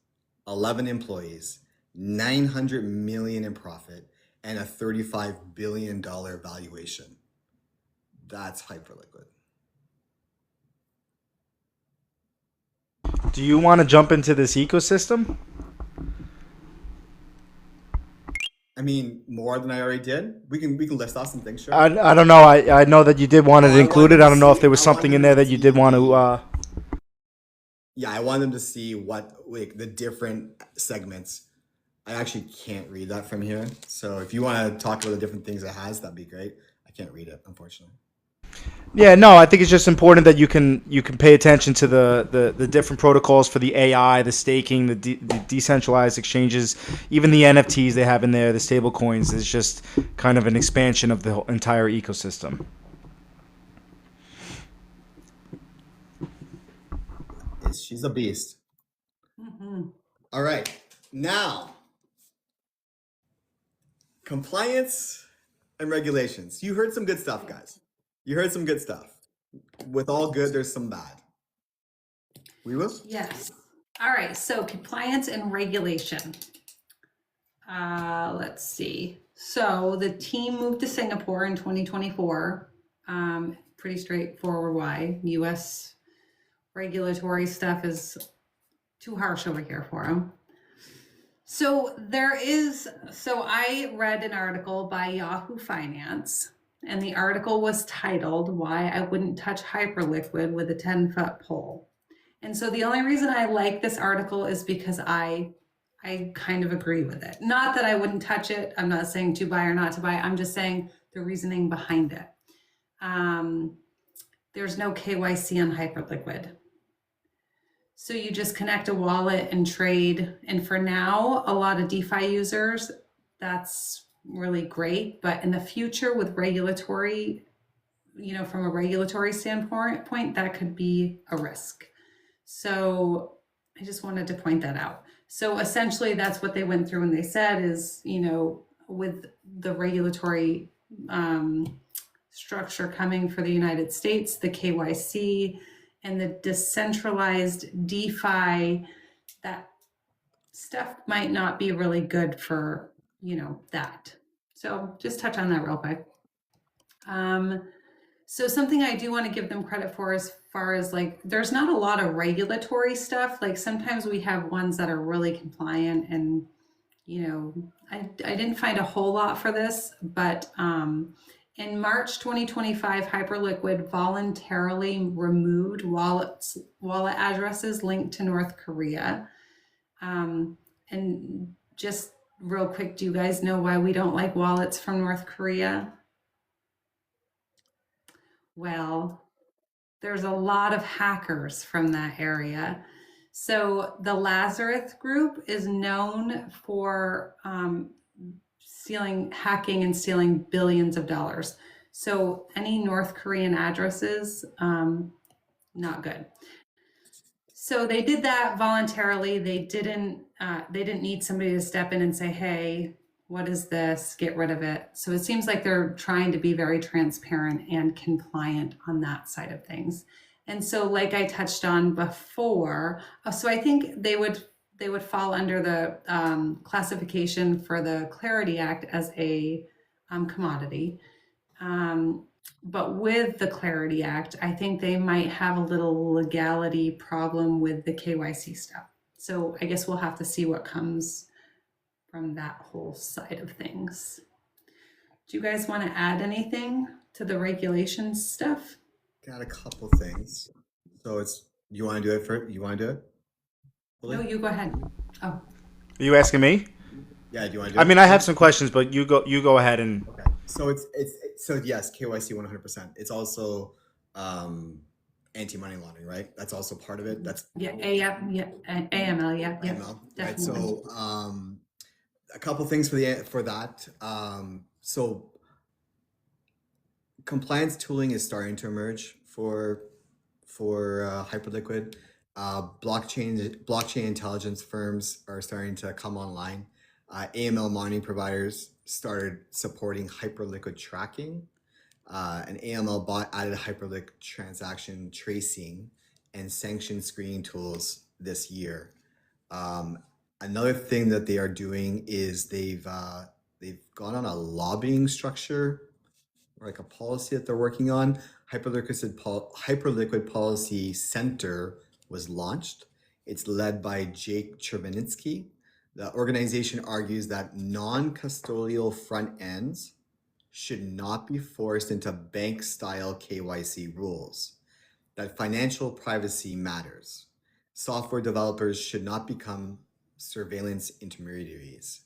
Speaker 1: 11 employees, 900 million in profit, and a $35 billion valuation. That's Hyperliquid.
Speaker 2: Do you want to jump into this ecosystem?
Speaker 1: I mean, more than I already did. We can list off some things, sure.
Speaker 2: I don't know. I know that you did want it included. I don't know if there was something in there that you did want to.
Speaker 1: Yeah, I want them to see what the different segments. I actually can't read that from here. So if you want to talk about the different things it has, that'd be great. I can't read it, unfortunately.
Speaker 2: Yeah, no, I think it's just important that you can pay attention to the different protocols for the AI, the staking, the decentralized exchanges, even the NFTs they have in there, the stable coins is just kind of an expansion of the whole entire ecosystem.
Speaker 1: She's a beast.
Speaker 3: Mm-hmm.
Speaker 1: All right. Now, compliance and regulations. You heard some good stuff, guys. You heard some good stuff. With all good, there's some bad. We will?
Speaker 3: Yes. All right. So compliance and regulation. Let's see. So the team moved to Singapore in 2024. Pretty straightforward why. US regulatory stuff is too harsh over here for them. So I read an article by Yahoo Finance, and the article was titled Why I Wouldn't Touch Hyperliquid with a 10-Foot Pole. And so the only reason I like this article is because I kind of agree with it. Not that I wouldn't touch it. I'm not saying to buy or not to buy. I'm just saying the reasoning behind it. There's no KYC on Hyperliquid. So you just connect a wallet and trade. And for now, a lot of DeFi users, that's really great. But in the future with regulatory, from a regulatory standpoint, that could be a risk. So I just wanted to point that out. So essentially that's what they went through and they said is, with the regulatory structure coming for the United States, the KYC and the decentralized DeFi, that stuff might not be really good for, that. So just touch on that real quick. So something I do want to give them credit for as far as there's not a lot of regulatory stuff. Like sometimes we have ones that are really compliant and, I didn't find a whole lot for this, but in March 2025, Hyperliquid voluntarily removed wallet addresses linked to North Korea. And just real quick, do you guys know why we don't like wallets from North Korea? Well, there's a lot of hackers from that area. So the Lazarus group is known for hacking and stealing billions of dollars. So any North Korean addresses, not good. So they did that voluntarily. They didn't need somebody to step in and say, hey, what is this? Get rid of it. So it seems like they're trying to be very transparent and compliant on that side of things. And so like I touched on before, so I think they would fall under the classification for the Clarity Act as a commodity. But with the Clarity Act, I think they might have a little legality problem with the KYC stuff. So I guess we'll have to see what comes from that whole side of things. Do you guys want to add anything to the regulations stuff?
Speaker 1: Got a couple things. So you want to do it first? You want to do it?
Speaker 3: No, you go ahead. Oh.
Speaker 2: Are you asking me?
Speaker 1: Yeah, do you want to do it?
Speaker 2: I mean, I have some questions, but you go ahead and.
Speaker 1: Okay. So so yes, KYC 100%. It's also anti-money laundering, right? That's also part of it. That's
Speaker 3: AML, yeah.
Speaker 1: AML, right? So a couple things for that. So compliance tooling is starting to emerge for Hyperliquid. Blockchain intelligence firms are starting to come online. AML mining providers started supporting Hyperliquid tracking. An AML bot added Hyperliquid transaction tracing and sanction screening tools this year. Another thing that they are doing is they've gone on a lobbying structure, or like a policy that they're working on. Hyperliquid Policy Center was launched. It's led by Jake Chervinitsky. The organization argues that non-custodial front ends should not be forced into bank-style KYC rules, that financial privacy matters. Software developers should not become surveillance intermediaries.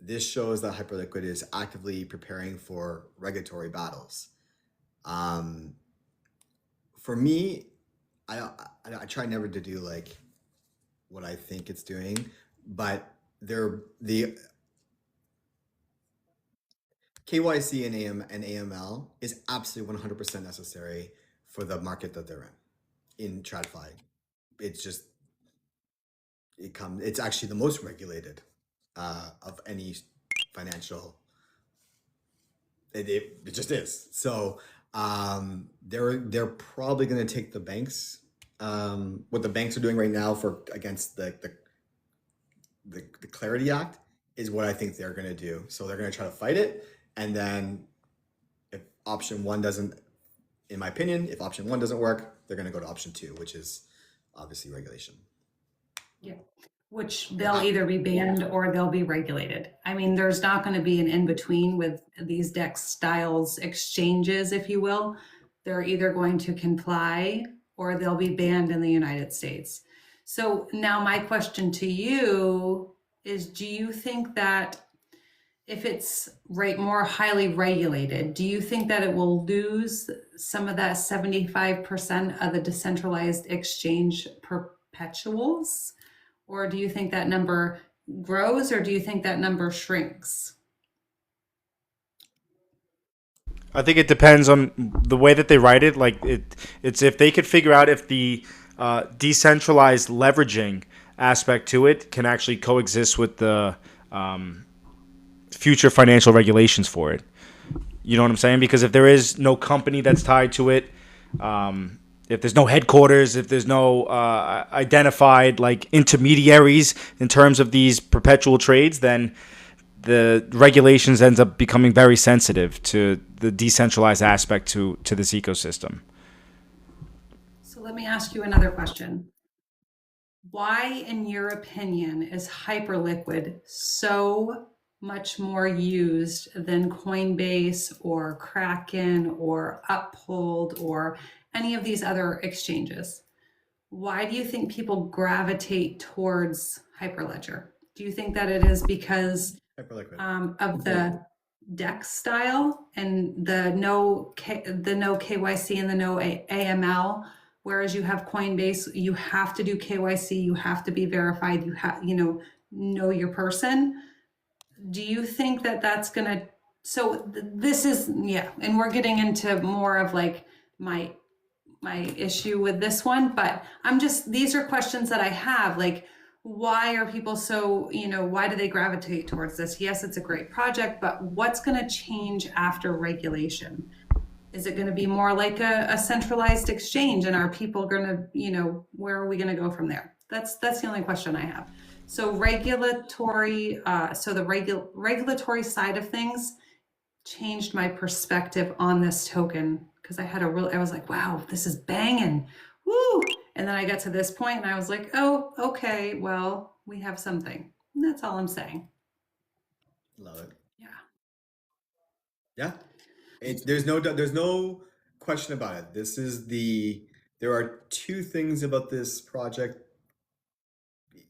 Speaker 1: This shows that Hyperliquid is actively preparing for regulatory battles. For me, I try never to do like what I think it's doing, but the KYC and AML is absolutely 100% necessary for the market that they're in TradFi. It's actually the most regulated of any financial. It just is. So they're probably going to take the banks. What the banks are doing right now against the Clarity Act is what I think they're going to do. So they're going to try to fight it, and then if option one doesn't, in my opinion, if option one doesn't work, they're going to go to option two, which is obviously regulation.
Speaker 3: Yeah. Which they'll either be banned or they'll be regulated. I mean, there's not going to be an in-between with these DEX styles exchanges, if you will. They're either going to comply or they'll be banned in the United States. So now my question to you is, do you think that if it's more highly regulated, do you think that it will lose some of that 75% of the decentralized exchange perpetuals? Or do you think that number grows, or do you think that number shrinks?
Speaker 2: I think it depends on the way that they write it. Like it's if they could figure out if the decentralized leveraging aspect to it can actually coexist with the future financial regulations for it. You know what I'm saying? Because if there is no company that's tied to it, if there's no headquarters, if there's no identified like intermediaries in terms of these perpetual trades, then the regulations ends up becoming very sensitive to the decentralized aspect to this ecosystem.
Speaker 3: So let me ask you another question. Why, in your opinion, is Hyperliquid so much more used than Coinbase or Kraken or Uphold or any of these other exchanges? Why do you think people gravitate towards Hyperledger? Do you think that it is because of the DEX style and the no KYC and the no AML? Whereas you have Coinbase, you have to do KYC, you have to be verified, you have know your person. Do you think that that's gonna? So this is and we're getting into more of like my issue with this one, but these are questions that I have, like, why are people so, why do they gravitate towards this? Yes, it's a great project, but what's going to change after regulation? Is it going to be more like a centralized exchange, and are people going to, where are we going to go from there? That's the only question I have. So regulatory, regulatory side of things changed my perspective on this token, because I was like, wow, this is banging, woo! And then I got to this point and I was like, oh, okay, well, we have something. And that's all I'm saying.
Speaker 1: Love it.
Speaker 3: Yeah.
Speaker 1: Yeah. There's no question about it. There are two things about this project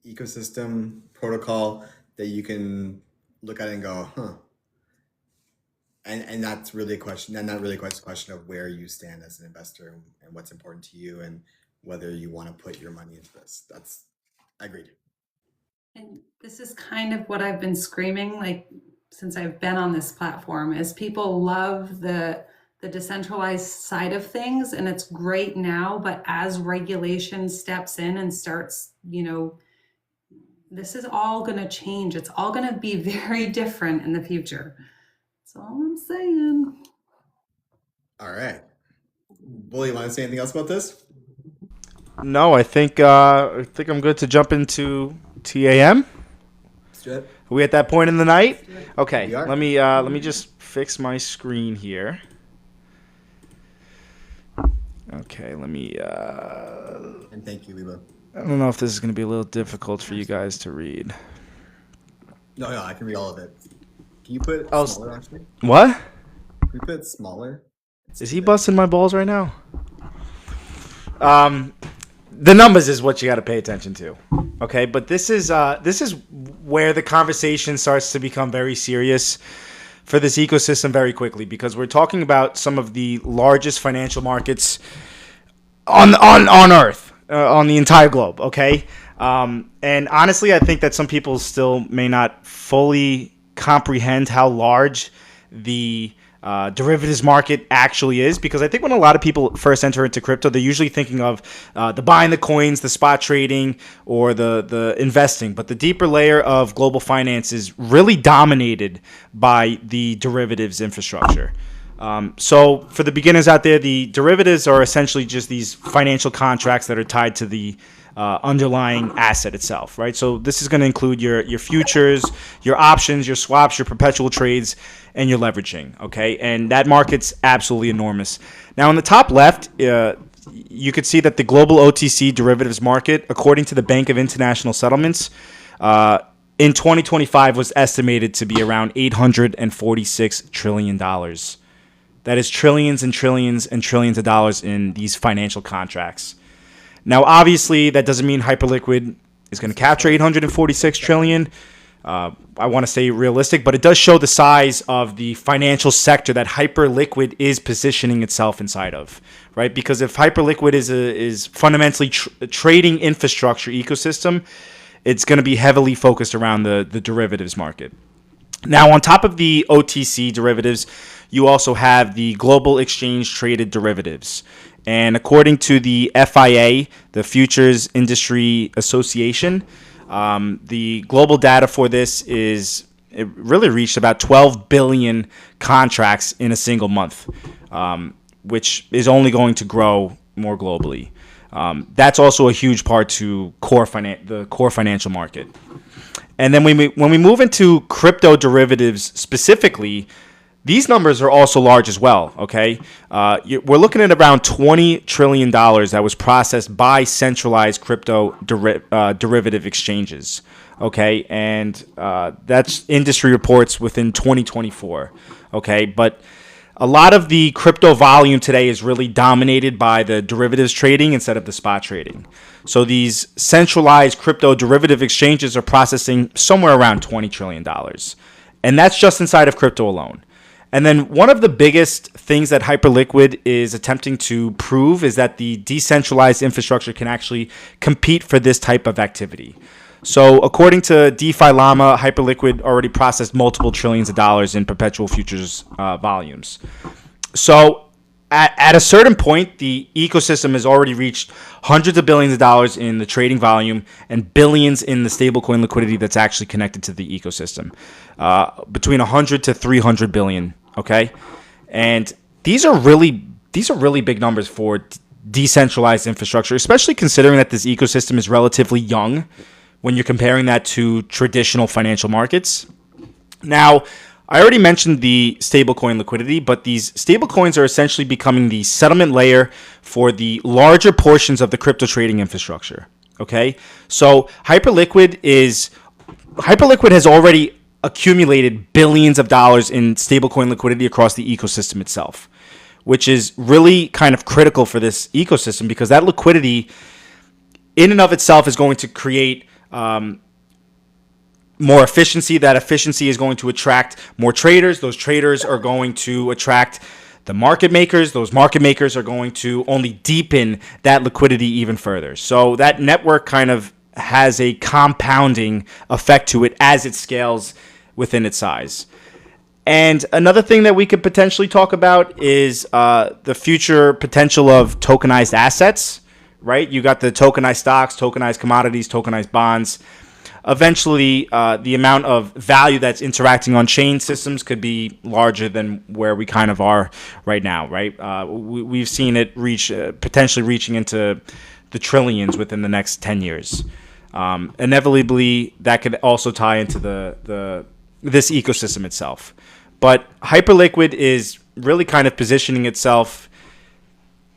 Speaker 1: ecosystem protocol that you can look at and go, huh. And that's really a question, and that really a question of where you stand as an investor and what's important to you and whether you want to put your money into this. I agree.
Speaker 3: And this is kind of what I've been screaming, like, since I've been on this platform, is people love the decentralized side of things, and it's great now, but as regulation steps in and starts, this is all going to change. It's all going to be very different in the future. That's all I'm saying.
Speaker 1: All right. Bully, you want to say anything else about this?
Speaker 2: No, I think I'm good to jump into TAM.
Speaker 1: Let's do it.
Speaker 2: Are we at that point in the night? Okay.
Speaker 1: We are.
Speaker 2: Let me just fix my screen here. Okay, let me
Speaker 1: And thank you, Wewo.
Speaker 2: I don't know if this is going to be a little difficult for you guys to read.
Speaker 1: No, I can read all of it. Can you put it smaller, actually?
Speaker 2: What?
Speaker 1: Can we put it smaller?
Speaker 2: Is he busting my balls right now? the numbers is what you got to pay attention to. Okay, but this is where the conversation starts to become very serious for this ecosystem very quickly, because we're talking about some of the largest financial markets on Earth, on the entire globe. Okay, and honestly, I think that some people still may not fully comprehend how large the derivatives market actually is, because I think when a lot of people first enter into crypto, they're usually thinking of the buying the coins, the spot trading, or the investing. But the deeper layer of global finance is really dominated by the derivatives infrastructure. So for the beginners out there, the derivatives are essentially just these financial contracts that are tied to the underlying asset itself, right? So this is going to include your futures, your options, your swaps, your perpetual trades, and your leveraging, okay? And that market's absolutely enormous. Now, on the top left, you could see that the global OTC derivatives market, according to the Bank of International Settlements, in 2025 was estimated to be around $846 trillion. That is trillions and trillions and trillions of dollars in these financial contracts. Now, obviously, that doesn't mean Hyperliquid is going to capture 846 trillion. I want to stay realistic, but it does show the size of the financial sector that Hyperliquid is positioning itself inside of, right? Because if Hyperliquid is fundamentally a trading infrastructure ecosystem, it's going to be heavily focused around the derivatives market. Now, on top of the OTC derivatives, you also have the global exchange traded derivatives. And according to the FIA, the Futures Industry Association, the global data for this it really reached about 12 billion contracts in a single month, which is only going to grow more globally. That's also a huge part to the core financial market. And then when we move into crypto derivatives specifically, these numbers are also large as well, okay? We're looking at around $20 trillion that was processed by centralized crypto derivative exchanges, okay? And that's industry reports within 2024, okay? But a lot of the crypto volume today is really dominated by the derivatives trading instead of the spot trading. So these centralized crypto derivative exchanges are processing somewhere around $20 trillion. And that's just inside of crypto alone. And then one of the biggest things that Hyperliquid is attempting to prove is that the decentralized infrastructure can actually compete for this type of activity. So according to DeFi Llama, Hyperliquid already processed multiple trillions of dollars in perpetual futures volumes. So at a certain point, the ecosystem has already reached hundreds of billions of dollars in the trading volume and billions in the stablecoin liquidity that's actually connected to the ecosystem, between 100 to 300 billion. Okay, and these are really big numbers for decentralized infrastructure, especially considering that this ecosystem is relatively young when you're comparing that to traditional financial markets. Now, I already mentioned the stablecoin liquidity, but these stablecoins are essentially becoming the settlement layer for the larger portions of the crypto trading infrastructure. Okay, so Hyperliquid has already accumulated billions of dollars in stablecoin liquidity across the ecosystem itself, which is really kind of critical for this ecosystem, because that liquidity in and of itself is going to create more efficiency. That efficiency is going to attract more traders. Those traders are going to attract the market makers. Those market makers are going to only deepen that liquidity even further. So that network kind of has a compounding effect to it as it scales within its size. And another thing that we could potentially talk about is the future potential of tokenized assets, right? You got the tokenized stocks, tokenized commodities, tokenized bonds. Eventually, the amount of value that's interacting on chain systems could be larger than where we kind of are right now, right? We've seen it reach potentially reaching into the trillions within the next 10 years. Inevitably, that could also tie into this ecosystem itself. But Hyperliquid is really kind of positioning itself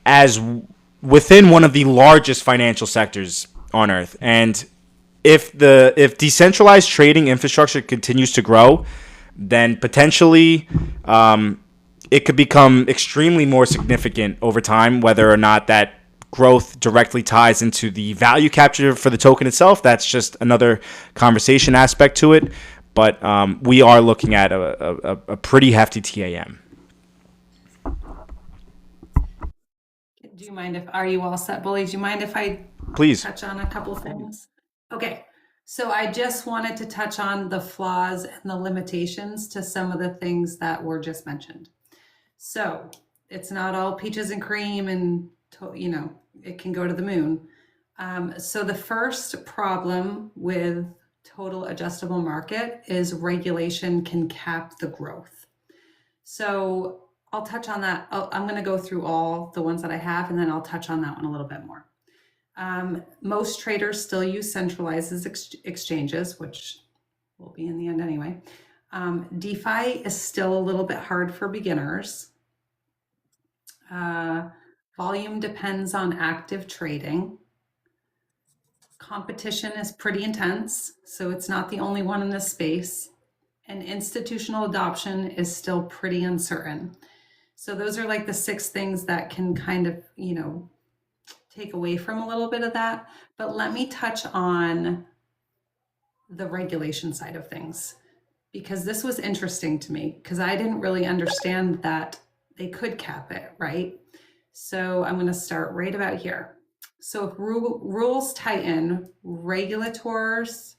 Speaker 2: as within one of the largest financial sectors on Earth. And if decentralized trading infrastructure continues to grow, then potentially it could become extremely more significant over time, whether or not that growth directly ties into the value capture for the token itself, that's just another conversation aspect to it. But we are looking at a pretty hefty TAM.
Speaker 3: Do you mind if, are you all set, Bully? Do you mind if I
Speaker 2: Please.
Speaker 3: touch on a couple things? Okay, so I just wanted to touch on the flaws and the limitations to some of the things that were just mentioned. So it's not all peaches and cream and, it can go to the moon. So the first problem with total adjustable market is regulation can cap the growth. So I'll touch on that. I'm going to go through all the ones that I have, and then I'll touch on that one a little bit more. Most traders still use centralized exchanges, which will be in the end anyway. DeFi is still a little bit hard for beginners. Volume depends on active trading. Competition is pretty intense, so it's not the only one in this space. And institutional adoption is still pretty uncertain. So those are like the 6 things that can kind of, take away from a little bit of that. But let me touch on the regulation side of things, because this was interesting to me, because I didn't really understand that they could cap it, right? So I'm going to start right about here. So if rules tighten, regulators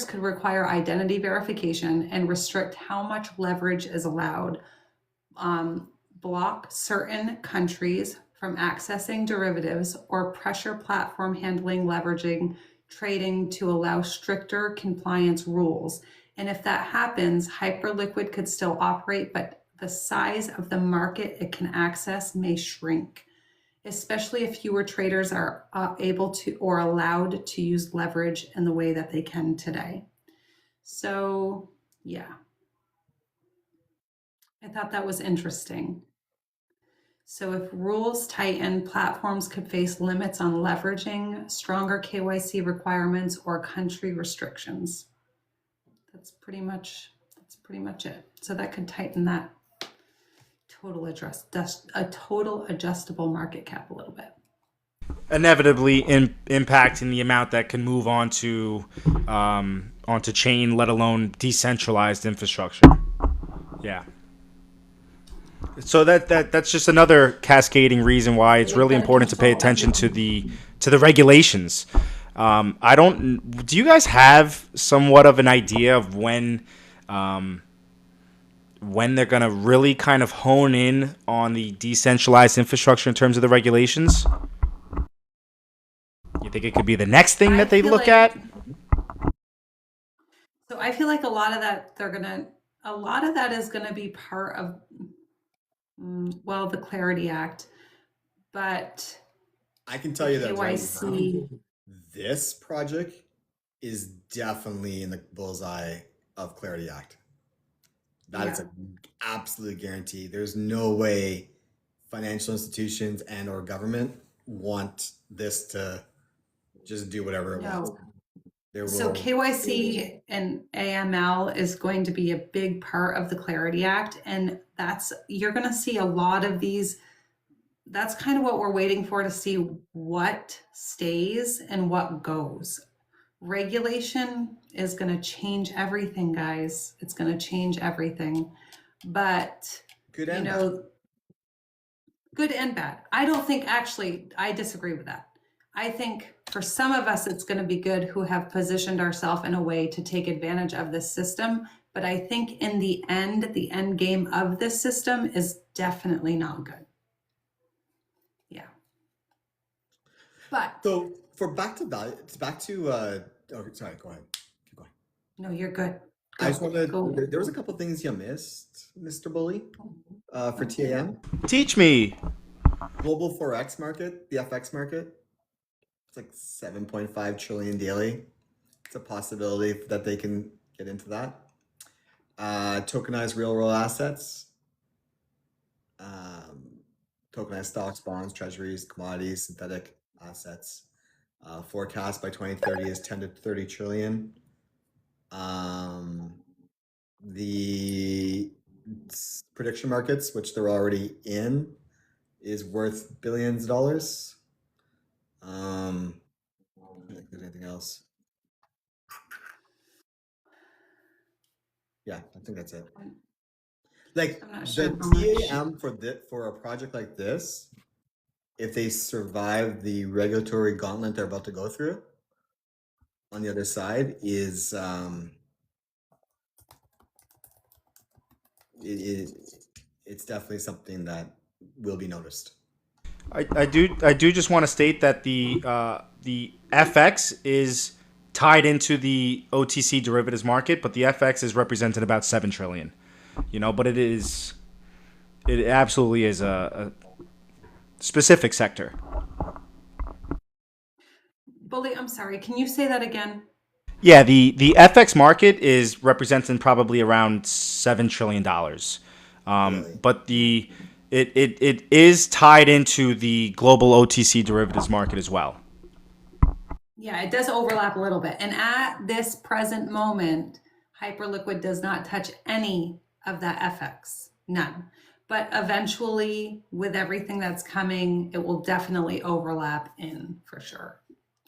Speaker 3: could require identity verification and restrict how much leverage is allowed, block certain countries from accessing derivatives, or pressure platform handling leveraging trading to allow stricter compliance rules. And if that happens, Hyperliquid could still operate, but the size of the market it can access may shrink, especially if fewer traders are able to or allowed to use leverage in the way that they can today. So, yeah, I thought that was interesting. So if rules tighten, platforms could face limits on leveraging, stronger KYC requirements, or country restrictions. That's pretty much it. So that could tighten that total adjustable market cap a little bit.
Speaker 2: Inevitably impacting the amount that can move onto chain, let alone decentralized infrastructure. Yeah. So that's just another cascading reason why it's really important to pay attention to the regulations. Do you guys have somewhat of an idea of when they're going to really kind of hone in on the decentralized infrastructure in terms of the regulations? You think it could be the next thing that they look at?
Speaker 3: So I feel like a lot of that is going to be part of, the Clarity Act, but
Speaker 1: I can tell you that right
Speaker 3: KYC.
Speaker 1: now, this project is definitely in the bullseye of Clarity Act. That is an absolute guarantee. There's no way financial institutions and or government want this to just do whatever it wants.
Speaker 3: So KYC and AML is going to be a big part of the Clarity Act, and you're going to see a lot of these. That's kind of what we're waiting for, to see what stays and what goes. Regulation is going to change everything, guys. It's going to change everything. But
Speaker 1: good and bad.
Speaker 3: Good and bad. I disagree with that. I think for some of us, it's going to be good who have positioned ourselves in a way to take advantage of this system. But I think in the end game of this system is definitely not good. Yeah. But
Speaker 1: so back to value, sorry, go ahead. Keep going.
Speaker 3: No, you're good.
Speaker 1: I just wanted, there was a couple things you missed, Mr. Bully, for TAM.
Speaker 2: Teach me.
Speaker 1: Global Forex market, the FX market. It's like 7.5 trillion daily. It's a possibility that they can get into that. Tokenized real world assets. Tokenized stocks, bonds, treasuries, commodities, synthetic assets. Forecast by 2030 is 10 to 30 trillion. The prediction markets, which they're already in, is worth billions of dollars. I don't think there's anything else. Yeah, I think that's it. Like
Speaker 3: I'm not sure
Speaker 1: the
Speaker 3: how much.
Speaker 1: TAM for a project like this, if they survive the regulatory gauntlet they're about to go through, on the other side is it's definitely something that will be noticed.
Speaker 2: I do just want to state that the FX is tied into the OTC derivatives market, but the FX is represented about 7 trillion. But it absolutely is a specific sector.
Speaker 3: Bully, I'm sorry. Can you say that again?
Speaker 2: Yeah, the FX market is representing probably around $7 trillion.
Speaker 1: Really?
Speaker 2: But it is tied into the global OTC derivatives market as well.
Speaker 3: Yeah, it does overlap a little bit. And at this present moment, Hyperliquid does not touch any of that FX, none. But eventually, with everything that's coming, it will definitely overlap in for sure.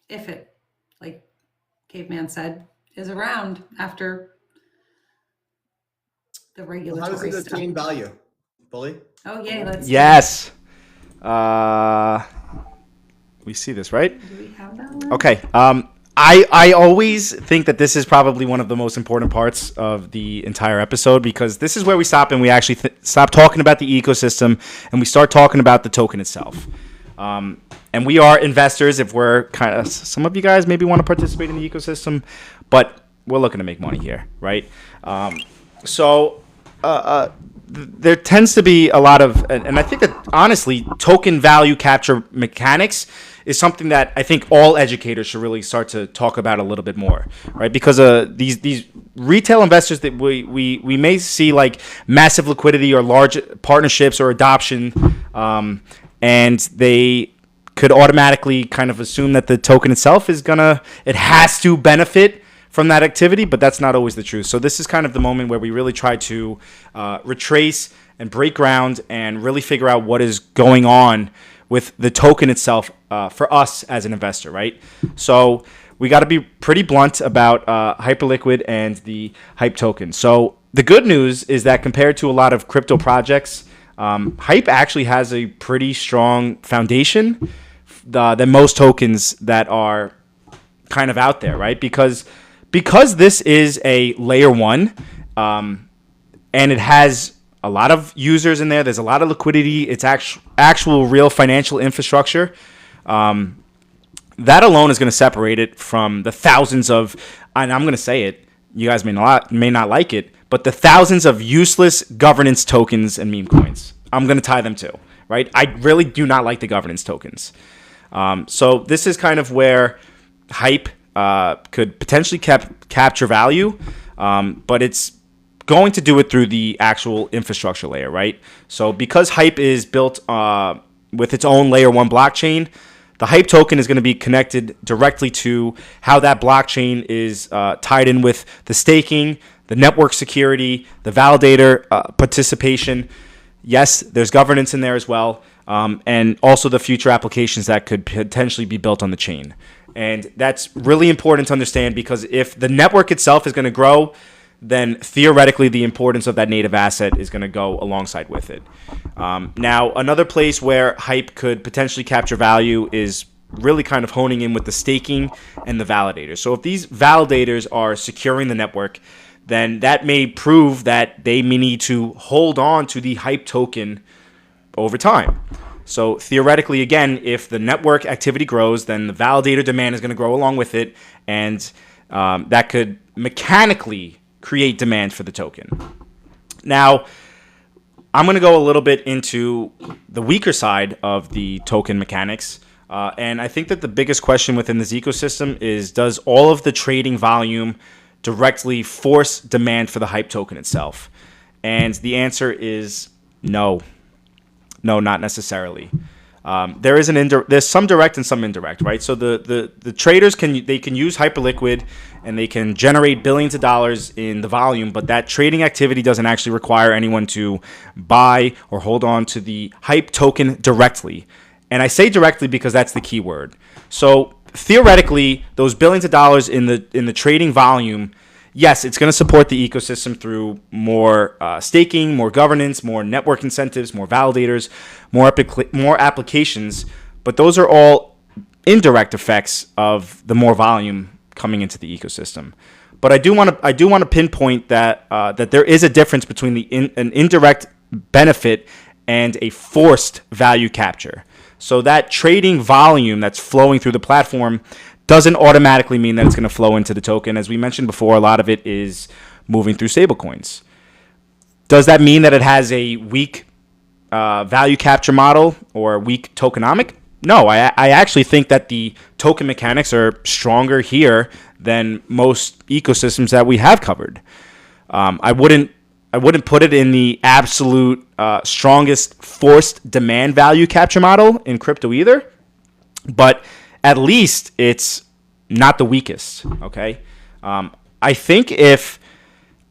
Speaker 3: If it, like Caveman said, is around after the
Speaker 1: How does
Speaker 3: regulatory
Speaker 1: it
Speaker 3: stuff.
Speaker 1: attain value, Bully?
Speaker 3: Oh, yay, let's
Speaker 2: Yes. We see this, right?
Speaker 3: do we have that one?
Speaker 2: Okay. I always think that this is probably one of the most important parts of the entire episode, because this is where we stop and we actually stop talking about the ecosystem and we start talking about the token itself. And we are investors. If we're kind of, some of you guys maybe want to participate in the ecosystem, but we're looking to make money here, right? There tends to be a lot of, and I think that honestly, token value capture mechanics is something that I think all educators should really start to talk about a little bit more, right? Because these retail investors that we may see like massive liquidity or large partnerships or adoption, and they could automatically kind of assume that the token itself it has to benefit from that activity, but that's not always the truth. So this is kind of the moment where we really try to retrace and break ground and really figure out what is going on with the token itself for us as an investor, right? So we got to be pretty blunt about Hyperliquid and the Hype token. So the good news is that compared to a lot of crypto projects, Hype actually has a pretty strong foundation than most tokens that are kind of out there, right? Because this is a layer one, and it has a lot of users in there. There's a lot of liquidity. It's actual real financial infrastructure. That alone is going to separate it from the thousands of, and I'm going to say it, you guys may not like it, but the thousands of useless governance tokens and meme coins. I'm going to tie them to, right? I really do not like the governance tokens. So this is kind of where Hype could potentially capture value, but it's going to do it through the actual infrastructure layer, right? So because Hype is built with its own layer one blockchain, the Hype token is going to be connected directly to how that blockchain is tied in with the staking, the network security, the validator participation. Yes, there's governance in there as well, and also the future applications that could potentially be built on the chain. And that's really important to understand, because if the network itself is going to grow, then theoretically the importance of that native asset is going to go alongside with it. Now, another place where Hype could potentially capture value is really kind of honing in with the staking and the validators. So if these validators are securing the network, then that may prove that they may need to hold on to the Hype token over time. So theoretically, again, if the network activity grows, then the validator demand is going to grow along with it, and that could mechanically create demand for the token. Now, I'm going to go a little bit into the weaker side of the token mechanics, and I think that the biggest question within this ecosystem is, does all of the trading volume directly force demand for the Hype token itself? And the answer is no. No, not necessarily. There is there's some direct and some indirect, right? So the traders can use Hyperliquid and they can generate billions of dollars in the volume, but that trading activity doesn't actually require anyone to buy or hold on to the Hype token directly. And I say directly because that's the key word. So theoretically, those billions of dollars in the trading volume, yes, it's going to support the ecosystem through more staking, more governance, more network incentives, more validators, more applications. But those are all indirect effects of the more volume coming into the ecosystem. But I do want to pinpoint that that there is a difference between an indirect benefit and a forced value capture. So that trading volume that's flowing through the platform doesn't automatically mean that it's going to flow into the token. As we mentioned before, a lot of it is moving through stablecoins. Does that mean that it has a weak value capture model or a weak tokenomic? No, I actually think that the token mechanics are stronger here than most ecosystems that we have covered. I wouldn't put it in the absolute strongest forced demand value capture model in crypto either, but at least it's not the weakest. Okay, I think if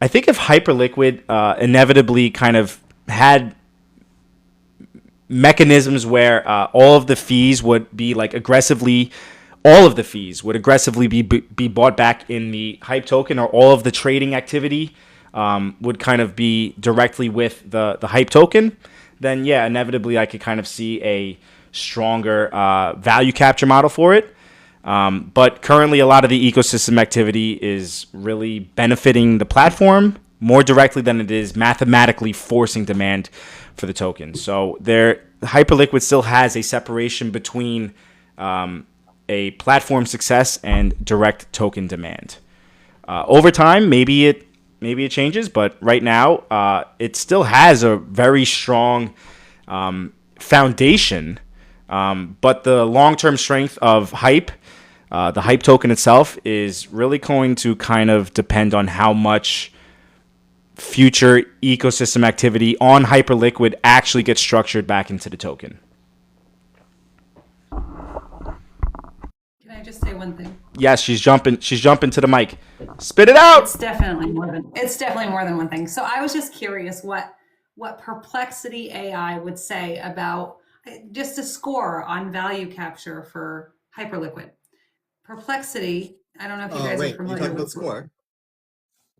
Speaker 2: Hyperliquid inevitably kind of had mechanisms where all of the fees would be like all of the fees would aggressively be bought back in the Hype token, or all of the trading activity would kind of be directly with the Hype token, then yeah, inevitably I could kind of see a stronger value capture model for it. But currently, a lot of the ecosystem activity is really benefiting the platform more directly than it is mathematically forcing demand for the token. So Hyperliquid still has a separation between a platform success and direct token demand. Over time, maybe it changes, but right now, it still has a very strong foundation. But the long-term strength of Hype, the Hype token itself, is really going to kind of depend on how much future ecosystem activity on Hyperliquid actually gets structured back into the token.
Speaker 3: Can I just say one thing?
Speaker 2: Yes, she's jumping to the mic. Spit it out.
Speaker 3: It's definitely more than one thing. So I was just curious what Perplexity AI would say about just a score on value capture for Hyperliquid. Perplexity, I don't know if you guys are familiar
Speaker 1: you're talking
Speaker 3: with
Speaker 1: about score?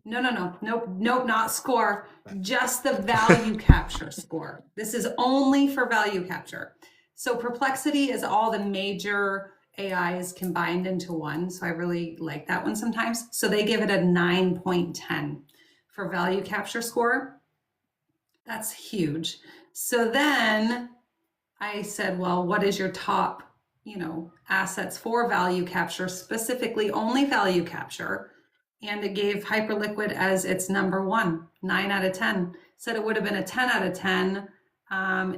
Speaker 3: Nope, not score, just the value capture score. This is only for value capture. So Perplexity is all the major AIs combined into one. So I really like that one sometimes. So they give it a 9.10 for value capture score. That's huge. So then I said, well, what is your top, assets for value capture, specifically only value capture? And it gave Hyperliquid as its number one, 9 out of 10. Said it would have been a 10 out of 10,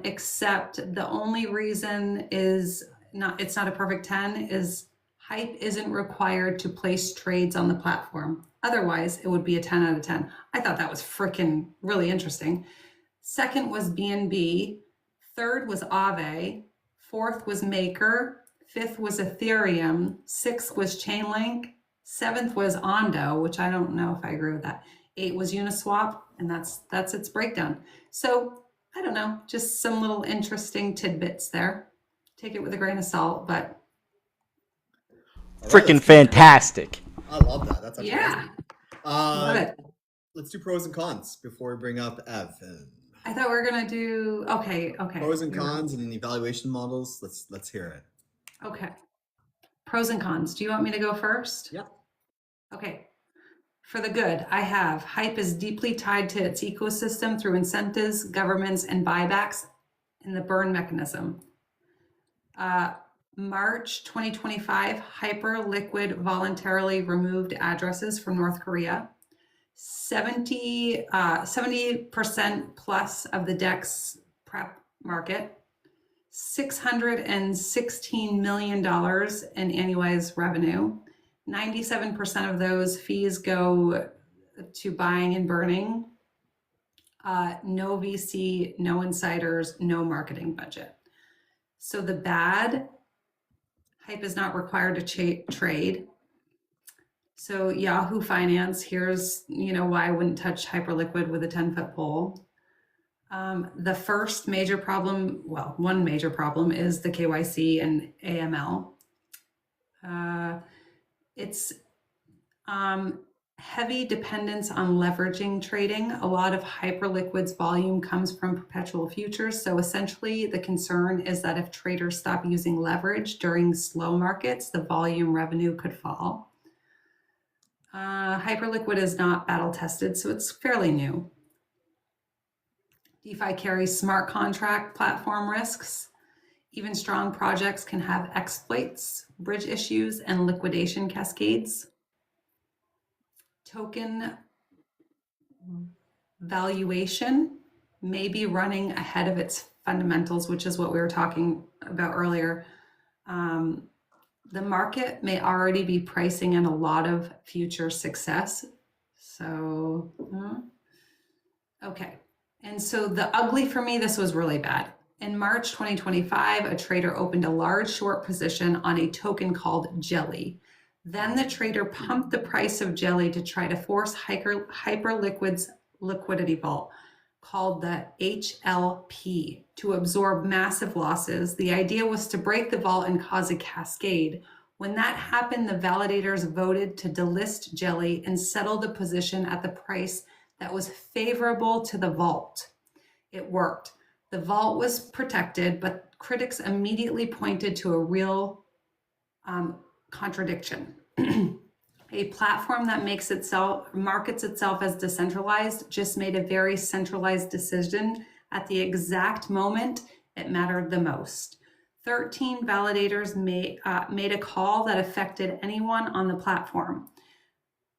Speaker 3: except the only reason it's not a perfect 10 is Hype isn't required to place trades on the platform. Otherwise, it would be a 10 out of 10. I thought that was freaking really interesting. Second was BNB. Third was Aave. Fourth was Maker. Fifth was Ethereum. Sixth was Chainlink. Seventh was Ondo, which I don't know if I agree with that. 8 was Uniswap, and that's its breakdown. So I don't know, just some little interesting tidbits there. Take it with a grain of salt, but
Speaker 2: Freaking fantastic.
Speaker 1: I love that. That's actually
Speaker 3: yeah, love it.
Speaker 1: Let's do pros and cons before we bring up Evan.
Speaker 3: I thought we were gonna do okay.
Speaker 1: Pros and cons and evaluation models. Let's hear it.
Speaker 3: Okay. Pros and cons. Do you want me to go first?
Speaker 1: Yep.
Speaker 3: Okay. For the good, I have Hype is deeply tied to its ecosystem through incentives, governments, and buybacks in the burn mechanism. March 2025, Hyperliquid voluntarily removed addresses from North Korea. 70% plus of the DEX prep market. $616 million in annualized revenue. 97% of those fees go to buying and burning. No VC, no insiders, no marketing budget. So the bad, hype is not required to trade. So Yahoo Finance, here's why I wouldn't touch Hyperliquid with a 10-foot pole. The first major problem, well, one major problem is the KYC and AML. It's heavy dependence on leveraging trading. A lot of Hyperliquid's volume comes from perpetual futures. So essentially the concern is that if traders stop using leverage during slow markets, the volume revenue could fall. Hyperliquid is not battle tested, so it's fairly new. DeFi carries smart contract platform risks. Even strong projects can have exploits, bridge issues, and liquidation cascades. Token valuation may be running ahead of its fundamentals, which is what we were talking about earlier. The market may already be pricing in a lot of future success. So, okay. And so the ugly for me, this was really bad. In March 2025, a trader opened a large short position on a token called Jelly. Then the trader pumped the price of Jelly to try to force Hyperliquid's liquidity vault, called the HLP, to absorb massive losses. The idea was to break the vault and cause a cascade. When that happened, the validators voted to delist Jelly and settle the position at the price that was favorable to the vault. It worked. The vault was protected, but critics immediately pointed to a real contradiction. A platform that markets itself as decentralized just made a very centralized decision at the exact moment it mattered the most. 13 validators made a call that affected anyone on the platform.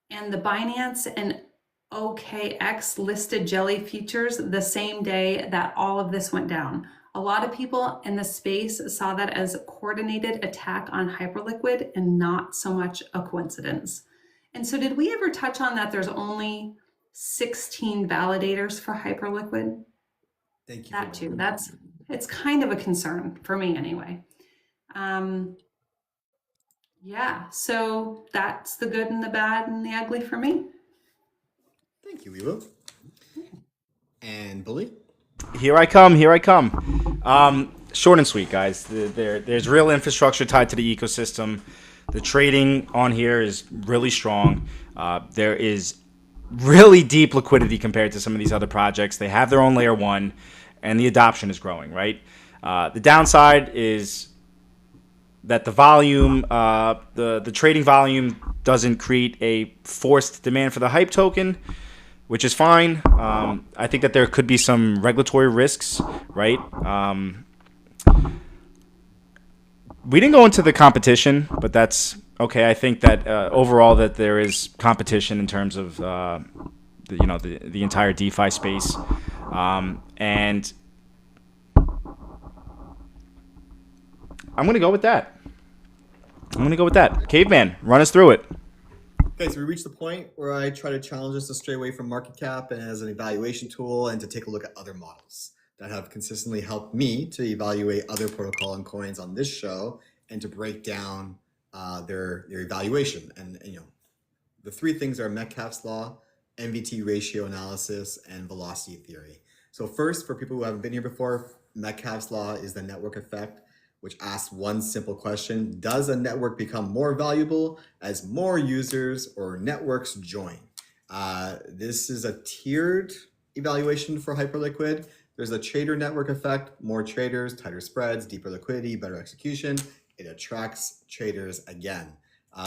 Speaker 3: And the Binance and OKX listed Jelly futures the same day that all of this went down. A lot of people in the space saw that as a coordinated attack on Hyperliquid and not so much a coincidence. And so did we ever touch on that there's only 16 validators for Hyperliquid?
Speaker 1: Thank you.
Speaker 3: That too. It's kind of a concern for me anyway. Yeah, so that's the good and the bad and the ugly for me.
Speaker 1: Thank you, Wewo. And Bully?
Speaker 2: Here I come. Short and sweet, guys. There's real infrastructure tied to the ecosystem. The trading on here is really strong. There is really deep liquidity compared to some of these other projects. They have their own layer one, and the adoption is growing, right? The downside is that the volume, the trading volume doesn't create a forced demand for the hype token, which is fine. I think that there could be some regulatory risks, right? We didn't go into the competition, but that's okay. I think that overall that there is competition in terms of the entire DeFi space, and I'm gonna go with that. Caveman, run us through it.
Speaker 1: Okay, so we reached the point where I try to challenge us to stray away from market cap and as an evaluation tool and to take a look at other models that have consistently helped me to evaluate other protocol and coins on this show and to break down their evaluation. And the three things are Metcalfe's law, MVT ratio analysis, and velocity theory. So first, for people who haven't been here before, Metcalfe's law is the network effect, which asks one simple question: does a network become more valuable as more users or networks join? This is a tiered evaluation for Hyperliquid. There's a trader network effect: more traders, tighter spreads, deeper liquidity, better execution. It attracts traders again.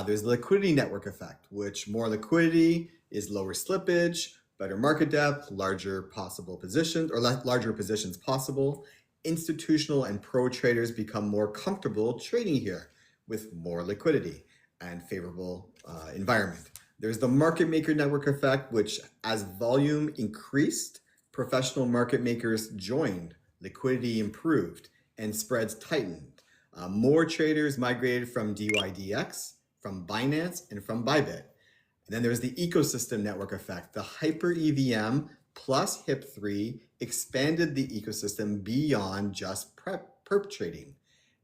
Speaker 1: There's the liquidity network effect, which more liquidity is lower slippage, better market depth, larger possible positions or larger positions possible. Institutional and pro traders become more comfortable trading here with more liquidity and favorable environment. There's the market maker network effect, which as volume increased, professional market makers joined, liquidity improved, and spreads tightened. More traders migrated from DYDX, from Binance, and from Bybit. And then there's the ecosystem network effect. The Hyper EVM plus HIP3 expanded the ecosystem beyond just perp trading.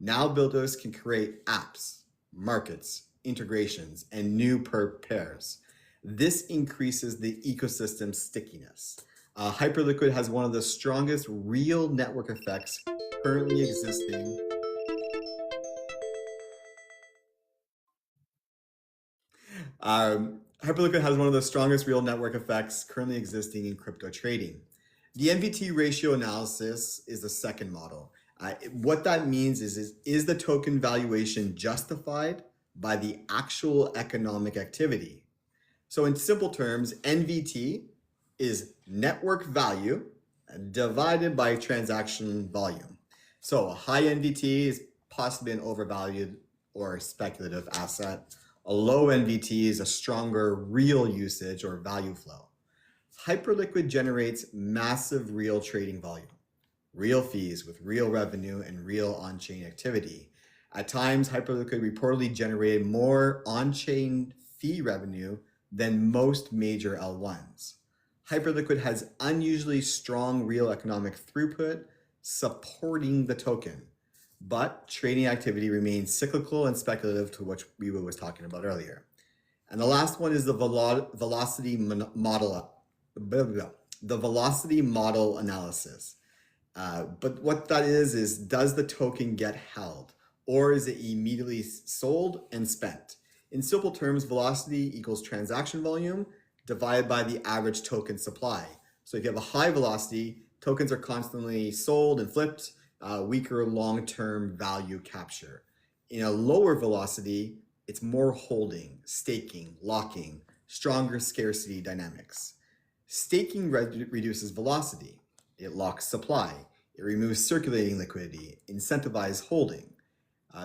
Speaker 1: Now builders can create apps, markets, integrations, and new pairs. This increases the ecosystem stickiness. Hyperliquid has one of the strongest real network effects currently existing. Hyperliquid has one of the strongest real network effects currently existing in crypto trading. The NVT ratio analysis is the second model. What that means is the token valuation justified by the actual economic activity? So in simple terms, NVT is network value divided by transaction volume. So a high NVT is possibly an overvalued or speculative asset. A low NVT is a stronger real usage or value flow. Hyperliquid generates massive real trading volume, real fees with real revenue and real on-chain activity. At times, Hyperliquid reportedly generated more on-chain fee revenue than most major L1s. Hyperliquid has unusually strong real economic throughput supporting the token, but trading activity remains cyclical and speculative to what Wewo was talking about earlier. And the last one is the velocity model analysis. But what that is does the token get held or is it immediately sold and spent? In simple terms, velocity equals transaction volume divided by the average token supply. So if you have a high velocity, tokens are constantly sold and flipped, weaker long-term value capture. In a lower velocity, it's more holding, staking, locking, stronger scarcity dynamics. Staking reduces velocity. It locks supply. It removes circulating liquidity, incentivizes holding.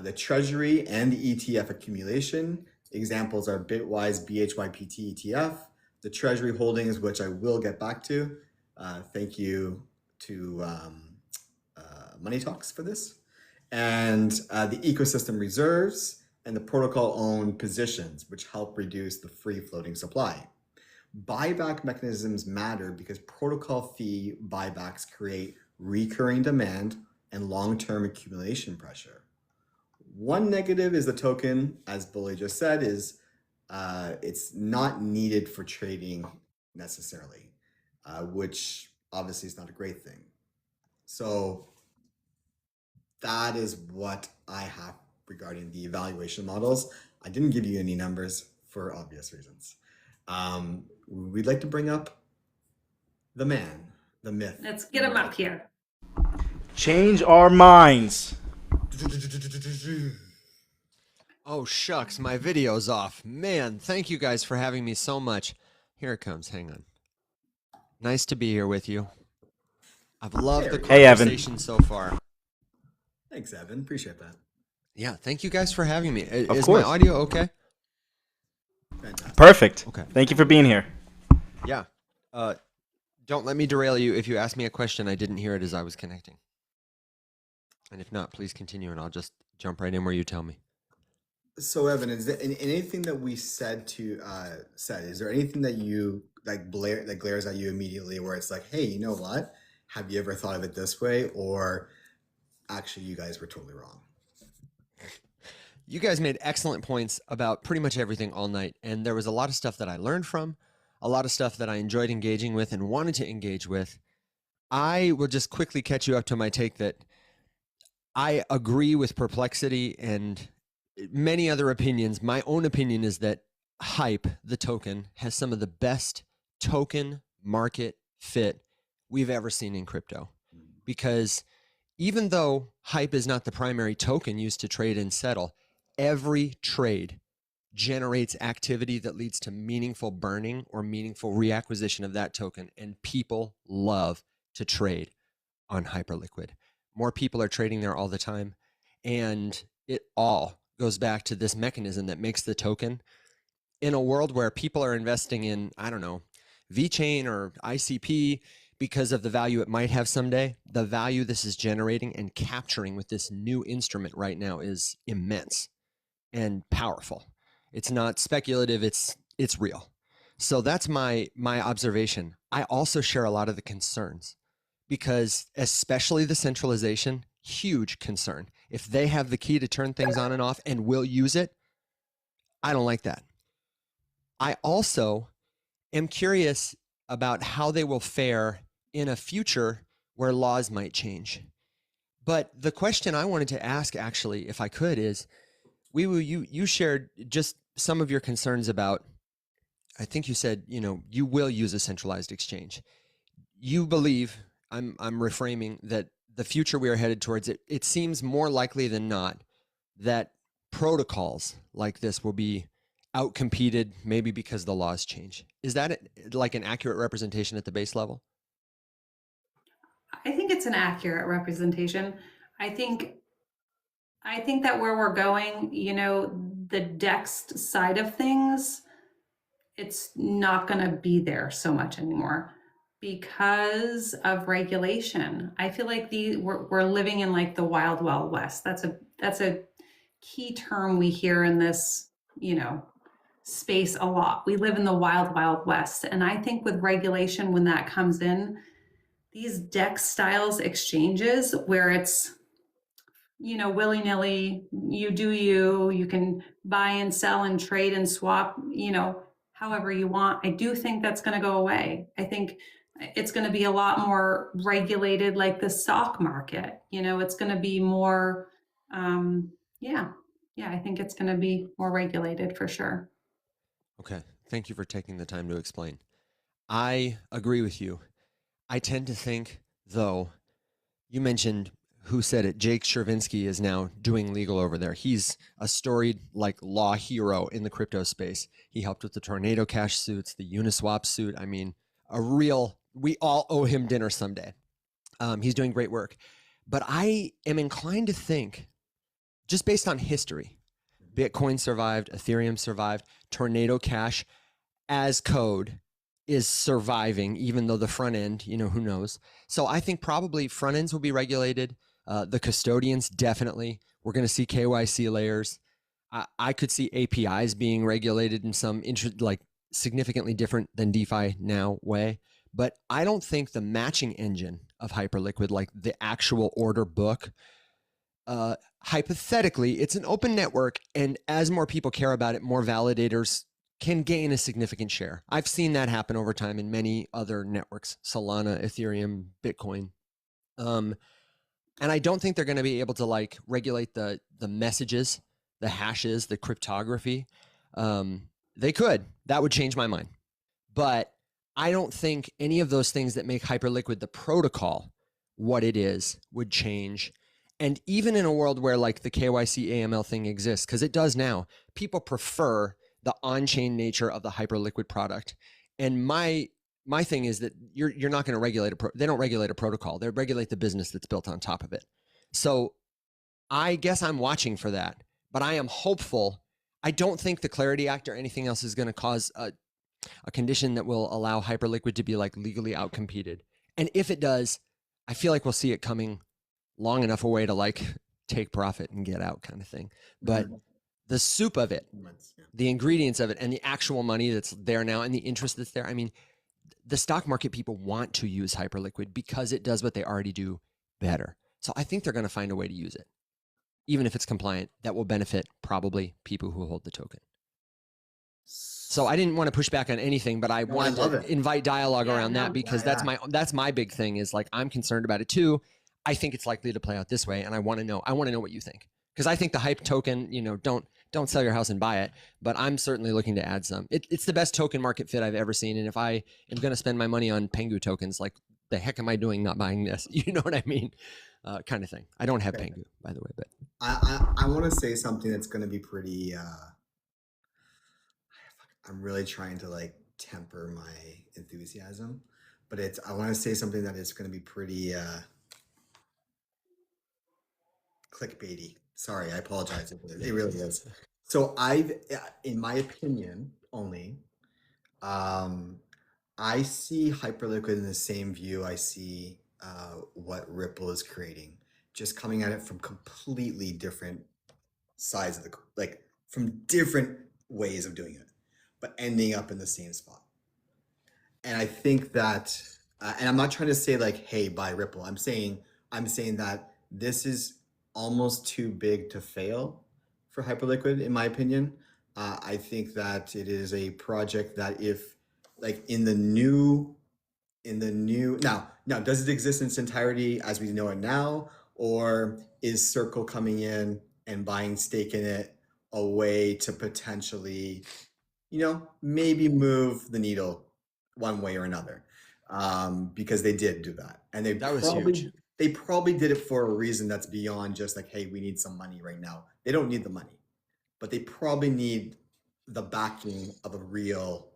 Speaker 1: The treasury and the ETF accumulation. Examples are Bitwise BHYPT ETF, the treasury holdings, which I will get back to. Thank you to Money Talks for this. And the ecosystem reserves and the protocol-owned positions, which help reduce the free floating supply. Buyback mechanisms matter because protocol fee buybacks create recurring demand and long-term accumulation pressure. One negative is the token, as Bully just said, is it's not needed for trading necessarily, which obviously is not a great thing. So that is what I have regarding the evaluation models. I didn't give you any numbers for obvious reasons. We'd like to bring up the man, the myth.
Speaker 3: Let's get him up here.
Speaker 2: Change our minds.
Speaker 4: Oh, shucks, my video's off. Man, thank you guys for having me so much. Here it comes. Hang on. Nice to be here with you. I've loved the conversation so far.
Speaker 1: Thanks, Evan. Appreciate that.
Speaker 4: Yeah, thank you guys for having me.
Speaker 2: Of
Speaker 4: Is
Speaker 2: course.
Speaker 4: my audio okay?
Speaker 1: Fantastic.
Speaker 2: Perfect.
Speaker 4: Okay.
Speaker 2: Thank you for being here.
Speaker 4: Yeah. Don't let me derail you. If you ask me a question, I didn't hear it as I was connecting. And if not, please continue, and I'll just jump right in where you tell me.
Speaker 1: So, Evan, is there anything that we said? Is there anything that you that glares at you immediately, where it's like, hey, you know what? Have you ever thought of it this way? Or actually, you guys were totally wrong.
Speaker 4: You guys made excellent points about pretty much everything all night, and there was a lot of stuff that I learned from, a lot of stuff that I enjoyed engaging with and wanted to engage with. I will just quickly catch you up to my take that I agree with Perplexity and many other opinions. My own opinion is that Hype, the token, has some of the best token market fit we've ever seen in crypto. Because even though Hype is not the primary token used to trade and settle, every trade generates activity that leads to meaningful burning or meaningful reacquisition of that token. And people love to trade on Hyperliquid. More people are trading there all the time. And it all goes back to this mechanism that makes the token, in a world where people are investing in, I don't know, VeChain or ICP because of the value it might have someday. The value this is generating and capturing with this new instrument right now is immense and powerful. It's not speculative, it's real. So that's my observation. I also share a lot of the concerns, because especially the centralization, huge concern. if they have the key to turn things on and off and will use it, I don't like that. I also am curious about how they will fare in a future where laws might change. But the question I wanted to ask, actually, if I could, is you shared just some of your concerns about, I think you said, you will use a centralized exchange. You believe, I'm reframing, that the future we are headed towards, it seems more likely than not that protocols like this will be outcompeted, maybe because the laws change. Is that like an accurate representation at the base level?
Speaker 3: I think it's an accurate representation. I think that where we're going, the DEX side of things, it's not going to be there so much anymore because of regulation. I feel like we're living in like the wild, wild west. That's a key term we hear in this, space a lot. We live in the wild, wild west. And I think with regulation, when that comes in, these DEX styles exchanges where it's, willy-nilly, you can buy and sell and trade and swap, however you want. I do think that's going to go away. I think it's going to be a lot more regulated, like the stock market. It's going to be more, yeah, I think it's going to be more regulated for sure.
Speaker 4: Okay. Thank you for taking the time to explain. I agree with you. I tend to think, though, you mentioned, who said it, Jake Chervinsky is now doing legal over there. He's a storied law hero in the crypto space. He helped with the Tornado Cash suits, the Uniswap suit. I mean, we all owe him dinner someday. He's doing great work. But I am inclined to think, just based on history, Bitcoin survived, Ethereum survived, Tornado Cash as code is surviving, even though the front end, who knows. So I think probably front ends will be regulated. The custodians, definitely. We're going to see KYC layers. I could see APIs being regulated in some significantly different than DeFi now way. But I don't think the matching engine of Hyperliquid, like the actual order book, hypothetically, it's an open network. And as more people care about it, more validators can gain a significant share. I've seen that happen over time in many other networks, Solana, Ethereum, Bitcoin. And I don't think they're going to be able to regulate the messages, the hashes, the cryptography. They could. That would change my mind. But I don't think any of those things that make Hyperliquid the protocol what it is would change. And even in a world where the KYC AML thing exists, because it does now, people prefer the on-chain nature of the Hyperliquid product. And my thing is that you're not going to regulate they don't regulate a protocol. They regulate the business that's built on top of it. So I guess I'm watching for that, but I am hopeful. I don't think the Clarity Act or anything else is going to cause a condition that will allow Hyperliquid to be legally outcompeted. And if it does, I feel like we'll see it coming long enough away to take profit and get out kind of thing. But the soup of it, the ingredients of it, and the actual money that's there now and the interest that's there. I mean, the stock market people want to use Hyperliquid because it does what they already do better. So I think they're going to find a way to use it, even if it's compliant, that will benefit probably people who hold the token. So I didn't want to push back on anything, but I wanted to invite dialogue around that because that's my big thing is I'm concerned about it too. I think it's likely to play out this way, and I want to know what you think. Because I think the hype token, don't sell your house and buy it, but I'm certainly looking to add some. It's the best token market fit I've ever seen. And if I am going to spend my money on Pengu tokens, the heck am I doing not buying this? You know what I mean? Kind of thing. I don't have Pengu, by the way, but
Speaker 1: I want to say something that's going to be pretty, I'm really trying to temper my enthusiasm, but I want to say something that is going to be pretty, clickbaity. Sorry, I apologize. It really is. So in my opinion only, I see Hyperliquid in the same view I see what Ripple is creating, just coming at it from completely different sides of from different ways of doing it, but ending up in the same spot. And I think that, and I'm not trying to say hey, buy Ripple. I'm saying that this is almost too big to fail for Hyperliquid, in my opinion. I think that it is a project that if like in the new now does it exist in its entirety as we know it now, or is Circle coming in and buying stake in it a way to potentially, maybe move the needle one way or another? Because they did do that, and
Speaker 4: That was huge.
Speaker 1: they probably did it for a reason that's beyond just like, hey, we need some money right now. They don't need the money, but they probably need the backing of a real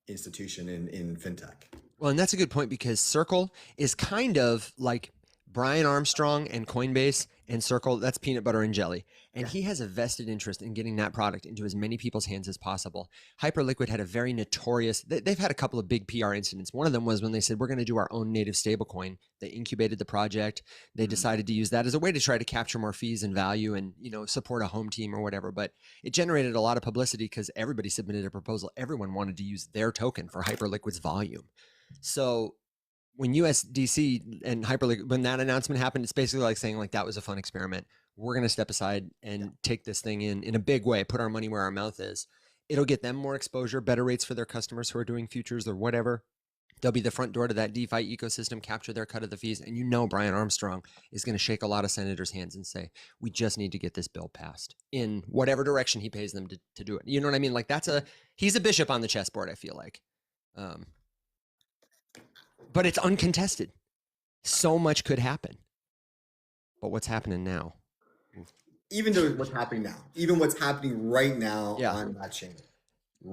Speaker 1: institution in fintech.
Speaker 4: Well, and that's a good point because Circle is kind of like Brian Armstrong and Coinbase and Circle. That's peanut butter and jelly. And he has a vested interest in getting that product into as many people's hands as possible. Hyperliquid had a very notorious, they've had a couple of big PR incidents. One of them was when they said, we're going to do our own native stablecoin. They incubated the project. They decided to use that as a way to try to capture more fees and value and, support a home team or whatever. But it generated a lot of publicity because everybody submitted a proposal. Everyone wanted to use their token for Hyperliquid's volume. So when USDC and Hyperliquid, when that announcement happened, it's basically like saying like, that was a fun experiment. We're going to step aside and take this thing in a big way, put our money where our mouth is. It'll get them more exposure, better rates for their customers who are doing futures or whatever. They'll be the front door to that DeFi ecosystem, capture their cut of the fees. And Brian Armstrong is going to shake a lot of senators' hands and say, we just need to get this bill passed in whatever direction he pays them to do it. You know what I mean? Like he's a bishop on the chessboard, I feel like. But it's uncontested. So much could happen. But what's happening now?
Speaker 1: Even though what's happening now, even what's happening right now on that chain.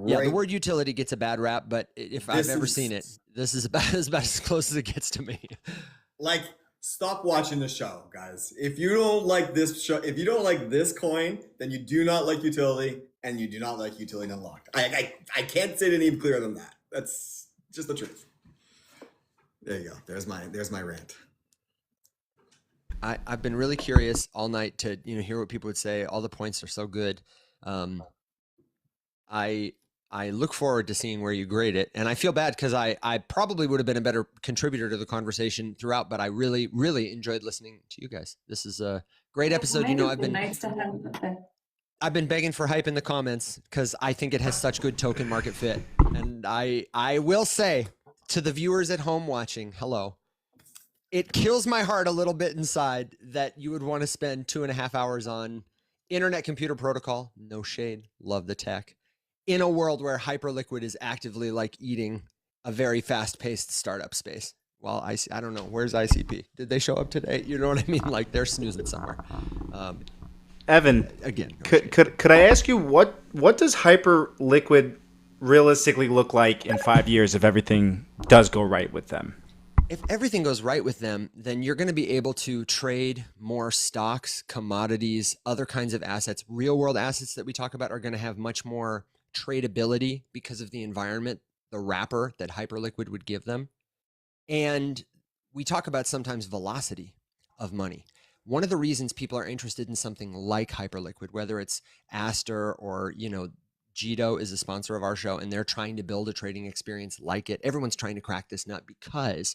Speaker 4: Yeah, the word utility gets a bad rap, but if I've ever seen it, this is about as close as it gets to me.
Speaker 1: Like, stop watching the show, guys. If you don't like this show, if you don't like this coin, then you do not like utility, and you do not like utility unlocked. I can't say it any clearer than that. That's just the truth. There you go. There's my rant.
Speaker 4: I've been really curious all night to hear what people would say. All the points are so good. I look forward to seeing where you grade it, and I feel bad because I probably would have been a better contributor to the conversation throughout, but I really, really enjoyed listening to you guys. This is a great episode. I've been begging for hype in the comments because I think it has such good token market fit, and I will say to the viewers at home watching, hello. It kills my heart a little bit inside that you would want to spend 2.5 hours on internet computer protocol. No shade. Love the tech. In a world where Hyperliquid is actively like eating a very fast-paced startup space. Well, I don't know. Where's ICP? Did they show up today? You know what I mean? Like they're snoozing somewhere.
Speaker 2: Evan,
Speaker 4: again,
Speaker 2: could I ask you what does Hyperliquid realistically look like in 5 years if everything does go right with them?
Speaker 4: If everything goes right with them, then you're going to be able to trade more stocks, commodities, other kinds of assets. Real world assets that we talk about are going to have much more tradability because of the environment, the wrapper that Hyperliquid would give them. And we talk about sometimes velocity of money. One of the reasons people are interested in something like Hyperliquid, whether it's Aster or, Jito is a sponsor of our show, and they're trying to build a trading experience like it. Everyone's trying to crack this nut because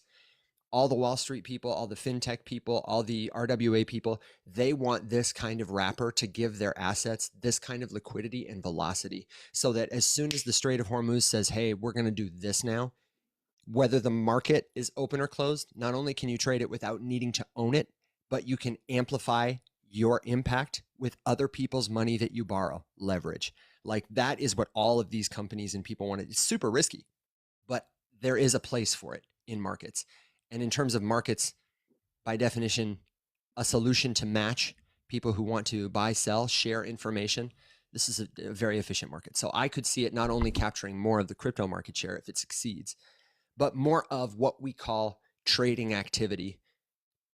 Speaker 4: all the Wall Street people, all the fintech people, all the RWA people, they want this kind of wrapper to give their assets this kind of liquidity and velocity so that as soon as the Strait of Hormuz says, hey, we're going to do this now, whether the market is open or closed, not only can you trade it without needing to own it, but you can amplify your impact with other people's money that you borrow, leverage. Like that is what all of these companies and people want. It's super risky, but there is a place for it in markets. And in terms of markets, by definition, a solution to match people who want to buy, sell, share information. This is a very efficient market. So I could see it not only capturing more of the crypto market share if it succeeds, but more of what we call trading activity.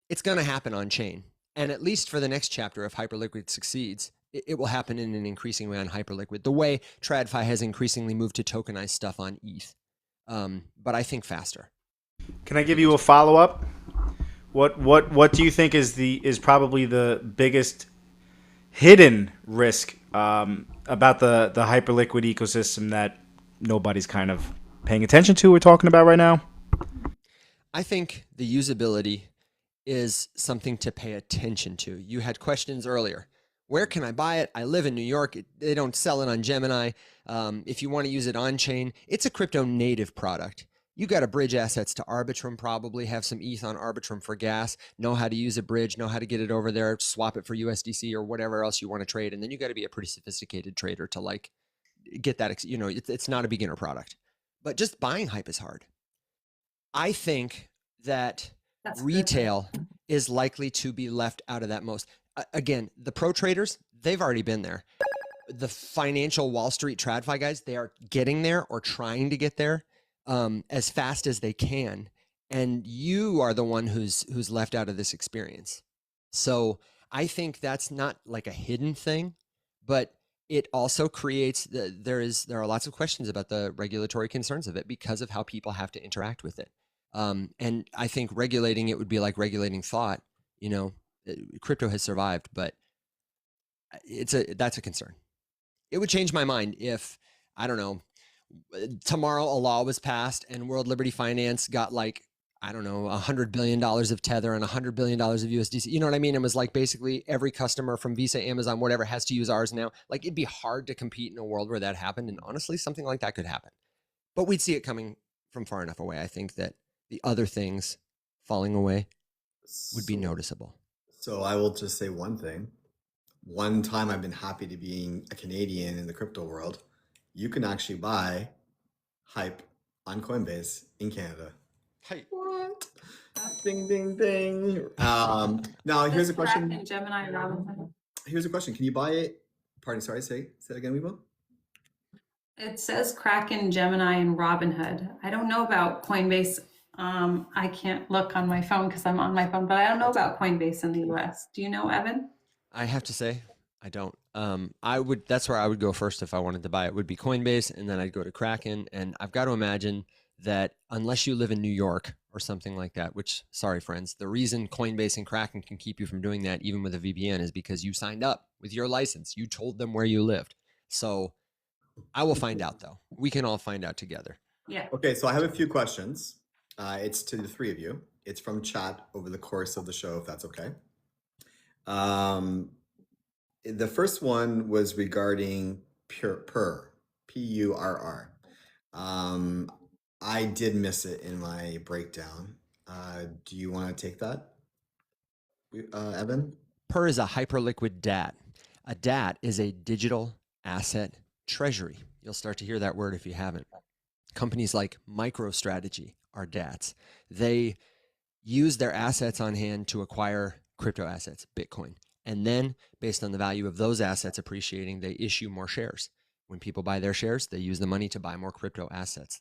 Speaker 4: It's going to happen on chain. And at least for the next chapter, if Hyperliquid succeeds, it will happen in an increasing way on Hyperliquid, the way TradFi has increasingly moved to tokenize stuff on ETH. But I think faster.
Speaker 2: Can I give you a follow-up? What do you think is probably the biggest hidden risk about the Hyperliquid ecosystem that nobody's kind of paying attention to or talking about right now?
Speaker 4: I think the usability is something to pay attention to. You had questions earlier. Where can I buy it? I live in New York. They don't sell it on Gemini. If you want to use it on chain, it's a crypto native product. You got to bridge assets to Arbitrum, probably have some ETH on Arbitrum for gas, know how to use a bridge, know how to get it over there, swap it for USDC or whatever else you want to trade. And then you got to be a pretty sophisticated trader to like get that, you know, it's not a beginner product, but just buying hype is hard. I think that retail is likely to be left out of that most. Again, the pro traders, they've already been there. The financial Wall Street TradFi guys, they are getting there or trying to get there as fast as they can. And you are the one who's left out of this experience. So I think that's not like a hidden thing, but it also creates there are lots of questions about the regulatory concerns of it because of how people have to interact with it. And I think regulating it would be like regulating thought. You know, crypto has survived, but that's a concern. It would change my mind if, I don't know, tomorrow a law was passed and World Liberty Finance got like, I don't know, $100 billion of Tether and $100 billion of USDC. You know what I mean? It was like basically every customer from Visa, Amazon, whatever has to use ours now. Like it'd be hard to compete in a world where that happened. And honestly, something like that could happen. But we'd see it coming from far enough away. I think that the other things falling away would be noticeable.
Speaker 1: So I will just say one thing. One time I've been happy to being a Canadian in the crypto world. You can actually buy hype on Coinbase in Canada.
Speaker 4: Hey.
Speaker 1: What? Ding, ding, ding. Now here's a question.
Speaker 3: Kraken, Gemini, Robinhood.
Speaker 1: Here's a question. Can you buy it? Pardon, sorry, say it again, Wewo.
Speaker 3: It says Kraken, Gemini, and Robinhood. I don't know about Coinbase. I can't look on my phone because I'm on my phone, but I don't know about Coinbase in the US. Do you know, Evan?
Speaker 4: I have to say, I don't. That's where I would go first if I wanted to buy it, would be Coinbase, and then I'd go to Kraken. And I've got to imagine that unless you live in New York or something like that, which, sorry, friends, the reason Coinbase and Kraken can keep you from doing that, even with a VPN, is because you signed up with your license. You told them where you lived. So I will find out, though. We can all find out together.
Speaker 3: Yeah.
Speaker 1: Okay, so I have a few questions. It's to the three of you. It's from chat over the course of the show, if that's okay. The first one was regarding PURR, P-U-R-R. I did miss it in my breakdown. Do you want to take that, Evan?
Speaker 4: PURR is a hyperliquid DAT. A DAT is a digital asset treasury. You'll start to hear that word if you haven't. Companies like MicroStrategy are DATs. They use their assets on hand to acquire crypto assets, Bitcoin. And then based on the value of those assets appreciating, they issue more shares. When people buy their shares, they use the money to buy more crypto assets.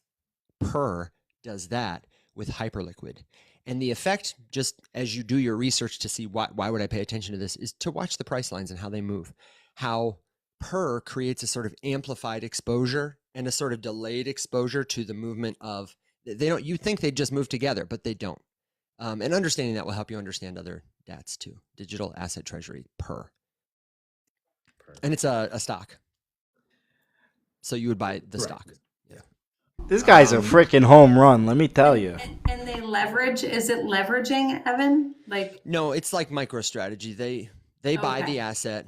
Speaker 4: PURR does that with hyperliquid. And the effect, just as you do your research to see why would I pay attention to this, is to watch the price lines and how they move. How PURR creates a sort of amplified exposure and a sort of delayed exposure to the movement of, you think they just move together, but they don't. And understanding that will help you understand other DATs too. Digital Asset Treasury, PURR. And it's a stock. So you would buy the stock. Yeah.
Speaker 2: This guy's a freaking home run, let me tell you.
Speaker 3: And they leverage, is it leveraging, Evan? Like,
Speaker 4: no, it's like MicroStrategy. They buy the asset,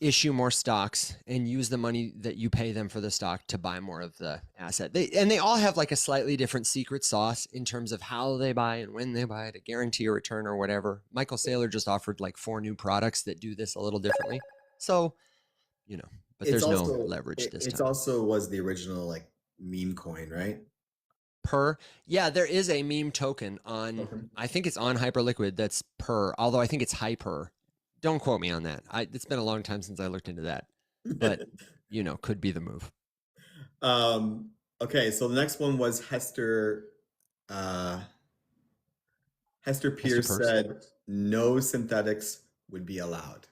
Speaker 4: issue more stocks, and use the money that you pay them for the stock to buy more of the asset. They all have like a slightly different secret sauce in terms of how they buy and when they buy to guarantee a return or whatever. Michael Saylor just offered like 4 new products that do this a little differently. So, you know, but there's no leverage this time.
Speaker 1: It also was the original like meme coin, right?
Speaker 4: PURR. Yeah, there is a meme token on, I think it's on Hyperliquid that's PURR, although I think it's Hyper. Don't quote me on that. It's been a long time since I looked into that, but you know, could be the move.
Speaker 1: Okay, so the next one was Hester. Hester Pierce said no synthetics would be allowed.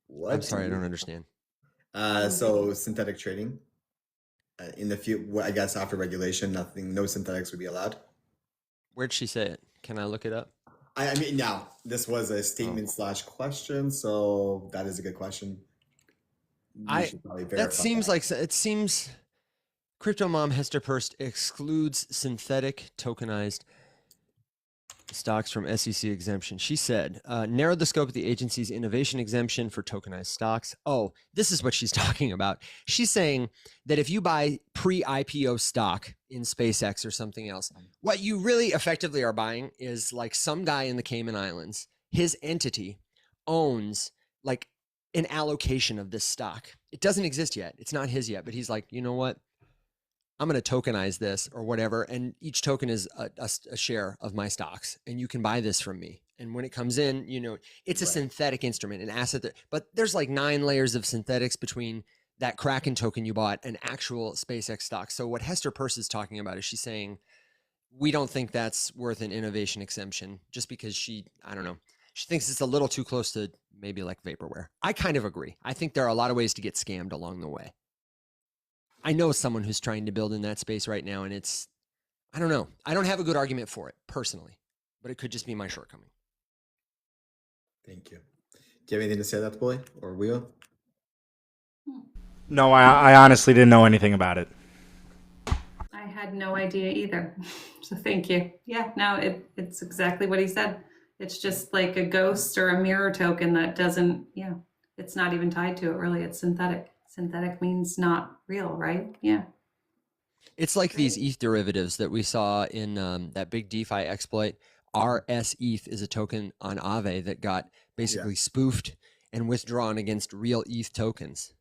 Speaker 1: What?
Speaker 4: I'm sorry, I don't understand.
Speaker 1: So synthetic trading in the few, I guess after regulation, no synthetics would be allowed.
Speaker 4: Where'd she say it? Can I look it up?
Speaker 1: I mean, now this was a statement / question, so that is a good question.
Speaker 4: That seems like it seems. Crypto Mom Hester Pierce excludes synthetic tokenized. stocks from SEC exemption. She said, narrowed the scope of the agency's innovation exemption for tokenized stocks. Oh, this is what she's talking about. She's saying that if you buy pre-IPO stock in SpaceX or something else, what you really effectively are buying is like some guy in the Cayman Islands, his entity owns like an allocation of this stock. It doesn't exist yet. It's not his yet, but he's like, you know what? I'm going to tokenize this or whatever. And each token is a share of my stocks. And you can buy this from me. And when it comes in, you know, it's a synthetic instrument, an asset that, but there's like 9 layers of synthetics between that Kraken token you bought and actual SpaceX stock. So what Hester Peirce is talking about is she's saying, we don't think that's worth an innovation exemption just because I don't know, she thinks it's a little too close to maybe like vaporware. I kind of agree. I think there are a lot of ways to get scammed along the way. I know someone who's trying to build in that space right now, and I don't know. I don't have a good argument for it personally, but it could just be my shortcoming.
Speaker 1: Thank you. Do you have anything to say to that, Bully or Weo?
Speaker 2: No, I honestly didn't know anything about it.
Speaker 3: I had no idea either. So thank you. Yeah, no, it's exactly what he said. It's just like a ghost or a mirror token that doesn't, it's not even tied to it really. It's synthetic. Synthetic means not real, right? Yeah.
Speaker 4: It's like these ETH derivatives that we saw in that big DeFi exploit. RSETH is a token on Aave that got basically spoofed and withdrawn against real ETH tokens.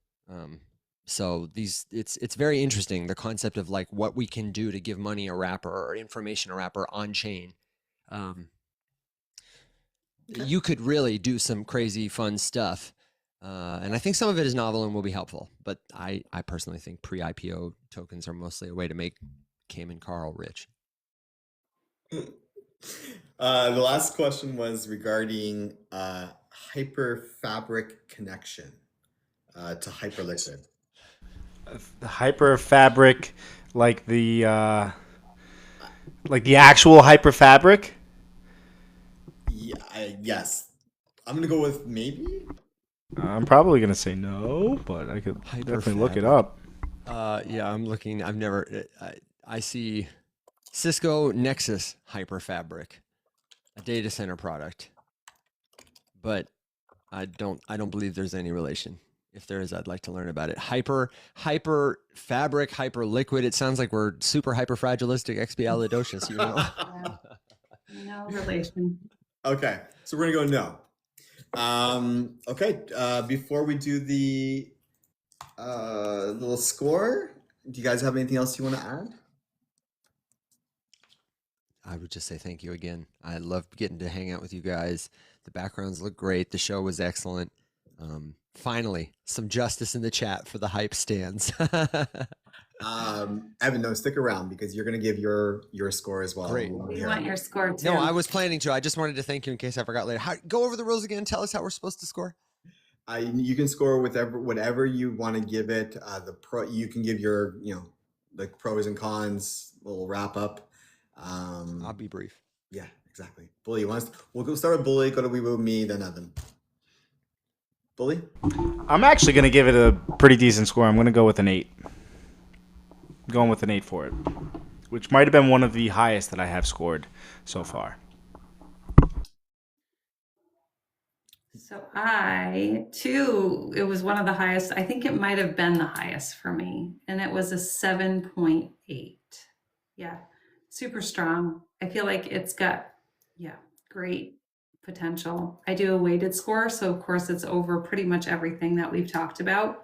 Speaker 4: So it's very interesting, the concept of like what we can do to give money a wrapper or information a wrapper on chain. You could really do some crazy fun stuff. And I think some of it is novel and will be helpful, but I personally think pre-IPO tokens are mostly a way to make Cayman Carl rich.
Speaker 1: The last question was regarding hyperfabric connection to Hyperliquid.
Speaker 2: The hyperfabric, like the actual hyperfabric.
Speaker 1: Yeah, yes. I'm gonna go with maybe.
Speaker 2: I'm probably gonna say no, but I could definitely look it up.
Speaker 4: Yeah, I'm looking. I've never. I see Cisco Nexus Hyperfabric, a data center product, but I don't believe there's any relation. If there is, I'd like to learn about it. Hyper fabric, hyper liquid. It sounds like we're super hyperfragilistic expialidocious. You know?
Speaker 3: No relation.
Speaker 1: Okay, so we're gonna go no. Okay, before we do the little score, do you guys have anything else you want to add?
Speaker 4: I would just say thank you again. I love getting to hang out with you guys. The backgrounds look great. The show was excellent. Finally, some justice in the chat for the hype stands.
Speaker 1: Evan, no, stick around because you're going to give your score as well.
Speaker 4: Great.
Speaker 3: We want your score too.
Speaker 4: No, I was planning to. I just wanted to thank you in case I forgot later. Go over the rules again. Tell us how we're supposed to score.
Speaker 1: You can score whatever you want to give it. You can give your the pros and cons, little wrap up.
Speaker 4: I'll be brief.
Speaker 1: Yeah, exactly. Bully, we'll go start with Bully. Go to Wewo, me, then Evan. Bully?
Speaker 2: I'm actually going to give it a pretty decent score. I'm going to go with an 8. Going with an 8 for it, which might have been one of the highest that I have scored so far.
Speaker 3: So it was one of the highest. I think it might have been the highest for me, and it was a 7.8. Yeah, super strong. I feel like it's got, great potential. I do a weighted score, so of course it's over pretty much everything that we've talked about.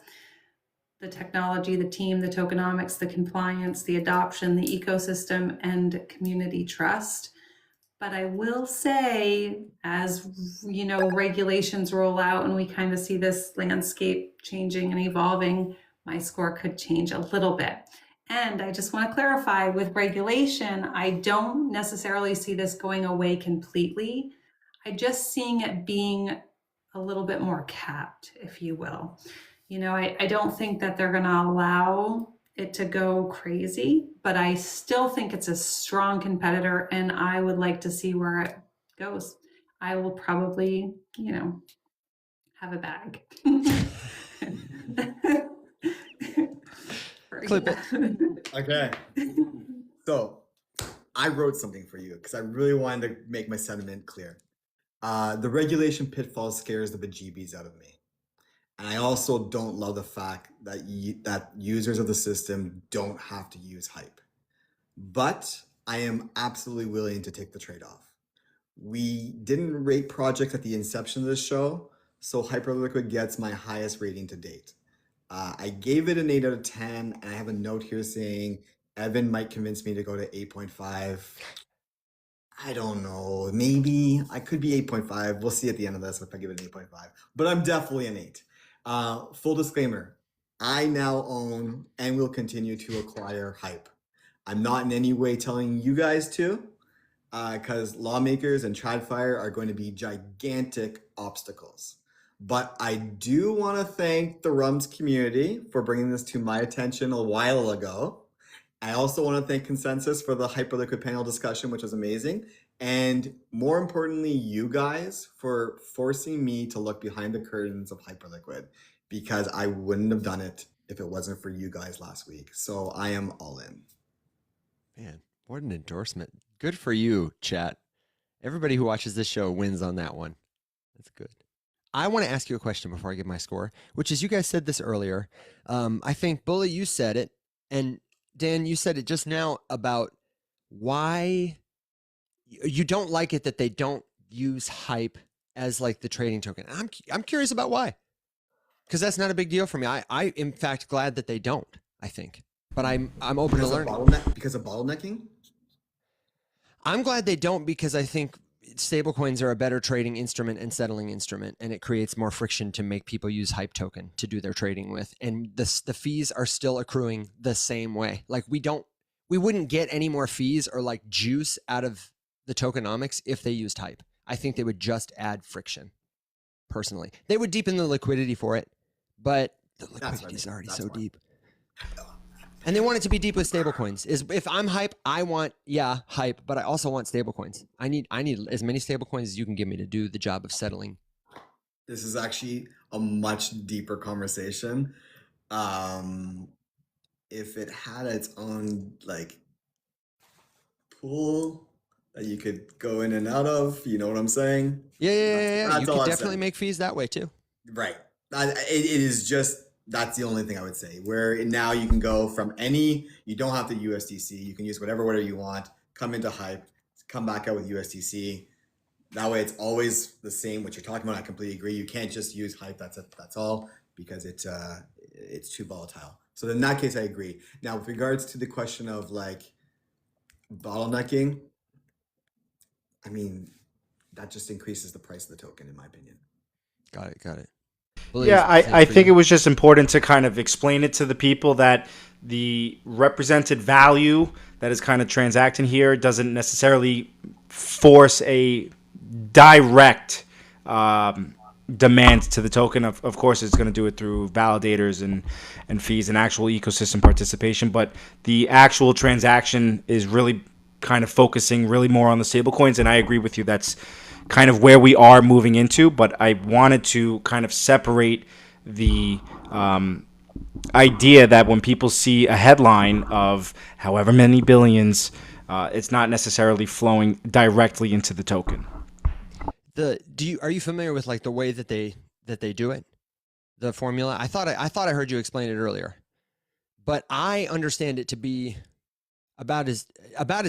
Speaker 3: The technology, the team, the tokenomics, the compliance, the adoption, the ecosystem, and community trust. But I will say, as regulations roll out and we kind of see this landscape changing and evolving, my score could change a little bit. And I just want to clarify, with regulation, I don't necessarily see this going away completely. I'm just seeing it being a little bit more capped, if you will. I don't think that they're going to allow it to go crazy, but I still think it's a strong competitor, and I would like to see where it goes. I will probably, have a bag.
Speaker 4: Clip it.
Speaker 1: Okay. So, I wrote something for you because I really wanted to make my sentiment clear. The regulation pitfall scares the bejeebies out of me. And I also don't love the fact that that users of the system don't have to use hype. But I am absolutely willing to take the trade-off. We didn't rate projects at the inception of this show, so Hyperliquid gets my highest rating to date. I gave it an 8 out of 10, and I have a note here saying Evan might convince me to go to 8.5. I don't know. Maybe I could be 8.5. We'll see at the end of this if I give it an 8.5. But I'm definitely an 8. Full disclaimer, I now own and will continue to acquire hype. I'm not in any way telling you guys to, because lawmakers and TradFire are going to be gigantic obstacles. But I do want to thank the Rums community for bringing this to my attention a while ago. I also want to thank Consensus for the Hyperliquid panel discussion, which was amazing. And more importantly, you guys for forcing me to look behind the curtains of Hyperliquid, because I wouldn't have done it if it wasn't for you guys last week. So I am all in.
Speaker 4: Man, what an endorsement. Good for you, chat. Everybody who watches this show wins on that one. That's good. I want to ask you a question before I give my score, which is, you guys said this earlier. I think, Bully, you said it, and Dan, you said it just now about why you don't like it that they don't use hype as like the trading token. I'm curious about why, because that's not a big deal for me. I in fact glad that they don't. I think, but I'm open to learning.
Speaker 1: Because of bottlenecking.
Speaker 4: I'm glad they don't, because I think stablecoins are a better trading instrument and settling instrument, and it creates more friction to make people use hype token to do their trading with. And the fees are still accruing the same way. Like we wouldn't get any more fees or like juice out of the tokenomics if they used hype. I think they would just add friction. Personally, they would deepen the liquidity for it, but the liquidity is already so deep. And they want it to be deep with stablecoins. If I'm hype, I want hype, but I also want stablecoins. I need as many stablecoins as you can give me to do the job of settling.
Speaker 1: This is actually a much deeper conversation. If it had its own like pool that you could go in and out of, you know what I'm saying?
Speaker 4: Yeah. You could definitely make fees that way too.
Speaker 1: Right. It is just. That's the only thing I would say, where now you can go from you don't have to USDC. You can use whatever you want, come into hype, come back out with USDC. That way it's always the same, what you're talking about. I completely agree. You can't just use hype. That's all, because it's too volatile. So in that case, I agree. Now, with regards to the question of like bottlenecking, I mean, that just increases the price of the token, in my opinion.
Speaker 4: Got it.
Speaker 2: Yeah, I think it was just important to kind of explain it to the people that the represented value that is kind of transacting here doesn't necessarily force a direct demand to the token. Of course, it's going to do it through validators and fees and actual ecosystem participation. But the actual transaction is really kind of focusing really more on the stablecoins. And I agree with you. That's kind of where we are moving into, but I wanted to kind of separate the idea that when people see a headline of however many billions, it's not necessarily flowing directly into the token.
Speaker 4: Are you familiar with like the way that they do it, the formula? I thought I heard you explain it earlier, but I understand it to be about as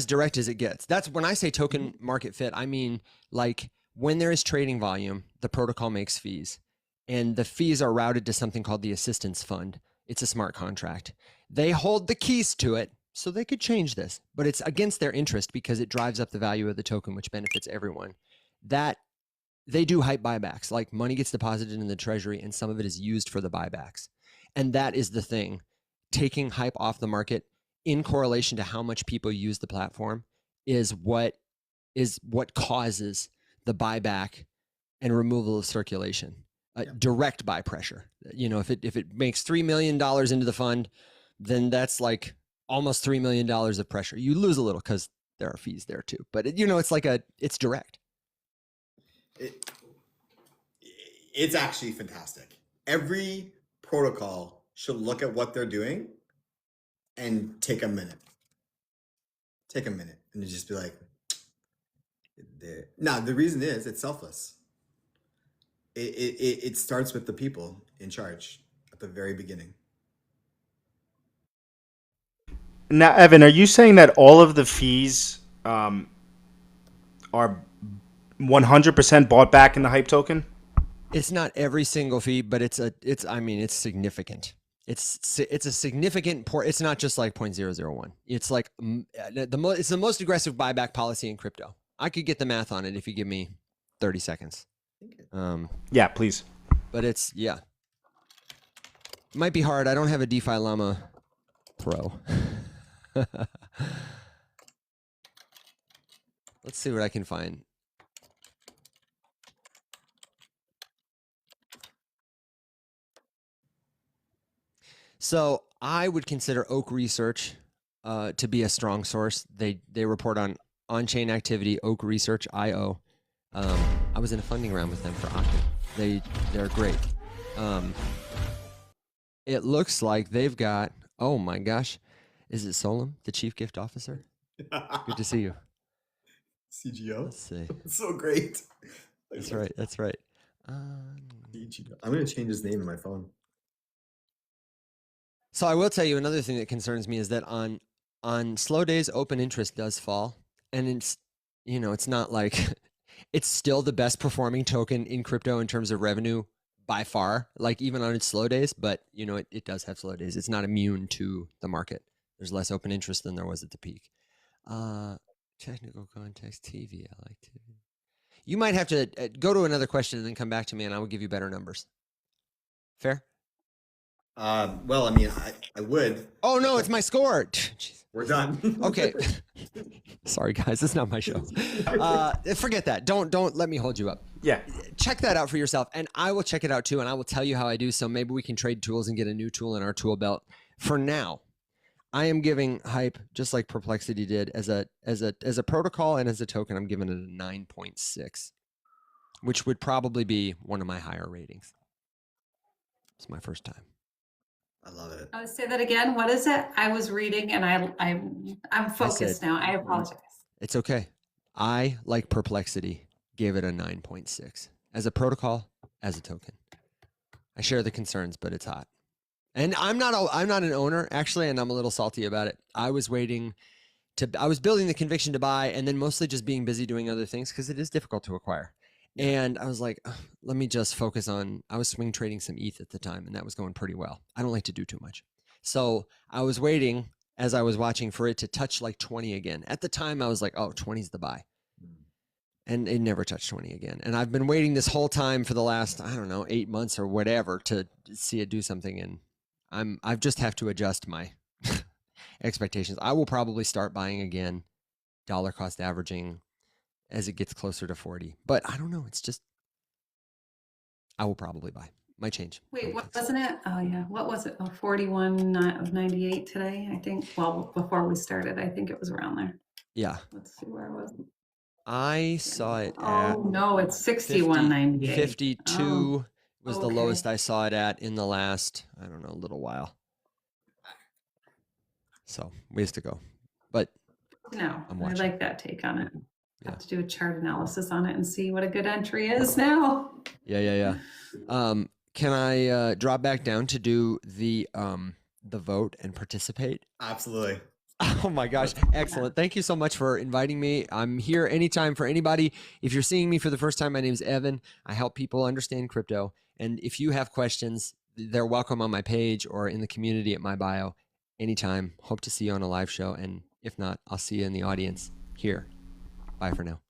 Speaker 4: direct as it gets. That's when I say token market fit, I mean like when there is trading volume, the protocol makes fees, and the fees are routed to something called the assistance fund. It's a smart contract. They hold the keys to it, so they could change this, but it's against their interest because it drives up the value of the token, which benefits everyone. That they do hype buybacks, like money gets deposited in the treasury and some of it is used for the buybacks. And that is the thing. Taking hype off the market in correlation to how much people use the platform is what causes the buyback and removal of circulation. Direct buy pressure. You know, if it makes $3 million into the fund, then that's like almost $3 million of pressure. You lose a little because there are fees there too. But it's direct.
Speaker 1: It's actually fantastic. Every protocol should look at what they're doing and take a minute. take a minute and you just be like, there. Now, the reason is it's selfless. It starts with the people in charge at the very beginning.
Speaker 2: Now, Evan, are you saying that all of the fees are 100% bought back in the hype token?
Speaker 4: It's not every single fee, but it's significant. It's a significant port. It's not just like 0.001. It's like it's the most aggressive buyback policy in crypto. I could get the math on it if you give me 30 seconds.
Speaker 2: Yeah, please.
Speaker 4: But it's, yeah. It might be hard. I don't have a DeFi Llama Pro. Let's see what I can find. So I would consider Oak Research to be a strong source. They report on-chain activity, Oak Research IO. I was in a funding round with them for Octave. They're great. It looks like they've got, oh my gosh, is it Solom, the Chief Gift Officer? Good to see you.
Speaker 1: CGO?
Speaker 4: Let's see.
Speaker 1: It's so great.
Speaker 4: That's right. That's right.
Speaker 1: CGO. I'm going to change his name in my phone.
Speaker 4: So I will tell you another thing that concerns me is that on slow days, open interest does fall. And it's, it's not like it's still the best performing token in crypto in terms of revenue by far, like even on its slow days, but it does have slow days. It's not immune to the market. There's less open interest than there was at the peak. Technical context, TV, I like TV. You might have to go to another question and then come back to me and I will give you better numbers. Fair?
Speaker 1: Well, I mean, I would.
Speaker 4: Oh no, it's my score. Jeez.
Speaker 1: We're done.
Speaker 4: Okay. Sorry guys, it's not my show. Forget that. Don't let me hold you up.
Speaker 2: Yeah.
Speaker 4: Check that out for yourself and I will check it out too and I will tell you how I do, so maybe we can trade tools and get a new tool in our tool belt. For now, I am giving Hype, just like Perplexity did, as a protocol and as a token, I'm giving it a 9.6, which would probably be one of my higher ratings. It's my first time.
Speaker 1: I love it.
Speaker 3: Say that again. What is it? I was reading and I'm focused now. I apologize.
Speaker 4: It's okay. I, like Perplexity, gave it a 9.6 as a protocol, as a token. I share the concerns, but it's hot. And I'm not an owner actually, and I'm a little salty about it. I was building the conviction to buy, and then mostly just being busy doing other things because it is difficult to acquire. And I was like, let me just focus on, I was swing trading some ETH at the time and that was going pretty well. I don't like to do too much. So I was waiting as I was watching for it to touch like 20 again. At the time I was like, oh, 20 is the buy. And it never touched 20 again. And I've been waiting this whole time for the last, 8 months or whatever to see it do something. And I just have to adjust my expectations. I will probably start buying again, dollar cost averaging, as it gets closer to 40. But I don't know. It's just, I will probably buy. Might change.
Speaker 3: Wait, what wasn't it? Oh yeah. What was it? 41 of 98 today, I think. Well, before we started, I think it was around there.
Speaker 4: Yeah.
Speaker 3: Let's see where was it.
Speaker 4: I saw it
Speaker 3: at. Oh no, it's 61.98.
Speaker 4: 52 was the lowest I saw it at in the last, little while. So ways to go. But
Speaker 3: no,
Speaker 4: I
Speaker 3: like that take on it.
Speaker 4: Yeah.
Speaker 3: Have to do a chart analysis on it and see what a good entry is now.
Speaker 4: Yeah. Can I drop back down to do the vote and participate?
Speaker 1: Absolutely.
Speaker 4: Oh my gosh. Excellent. Thank you so much for inviting me. I'm here anytime for anybody. If you're seeing me for the first time, my name is Evan. I help people understand crypto. And if you have questions, they're welcome on my page or in the community at my bio anytime. Hope to see you on a live show. And if not, I'll see you in the audience here. Bye for now.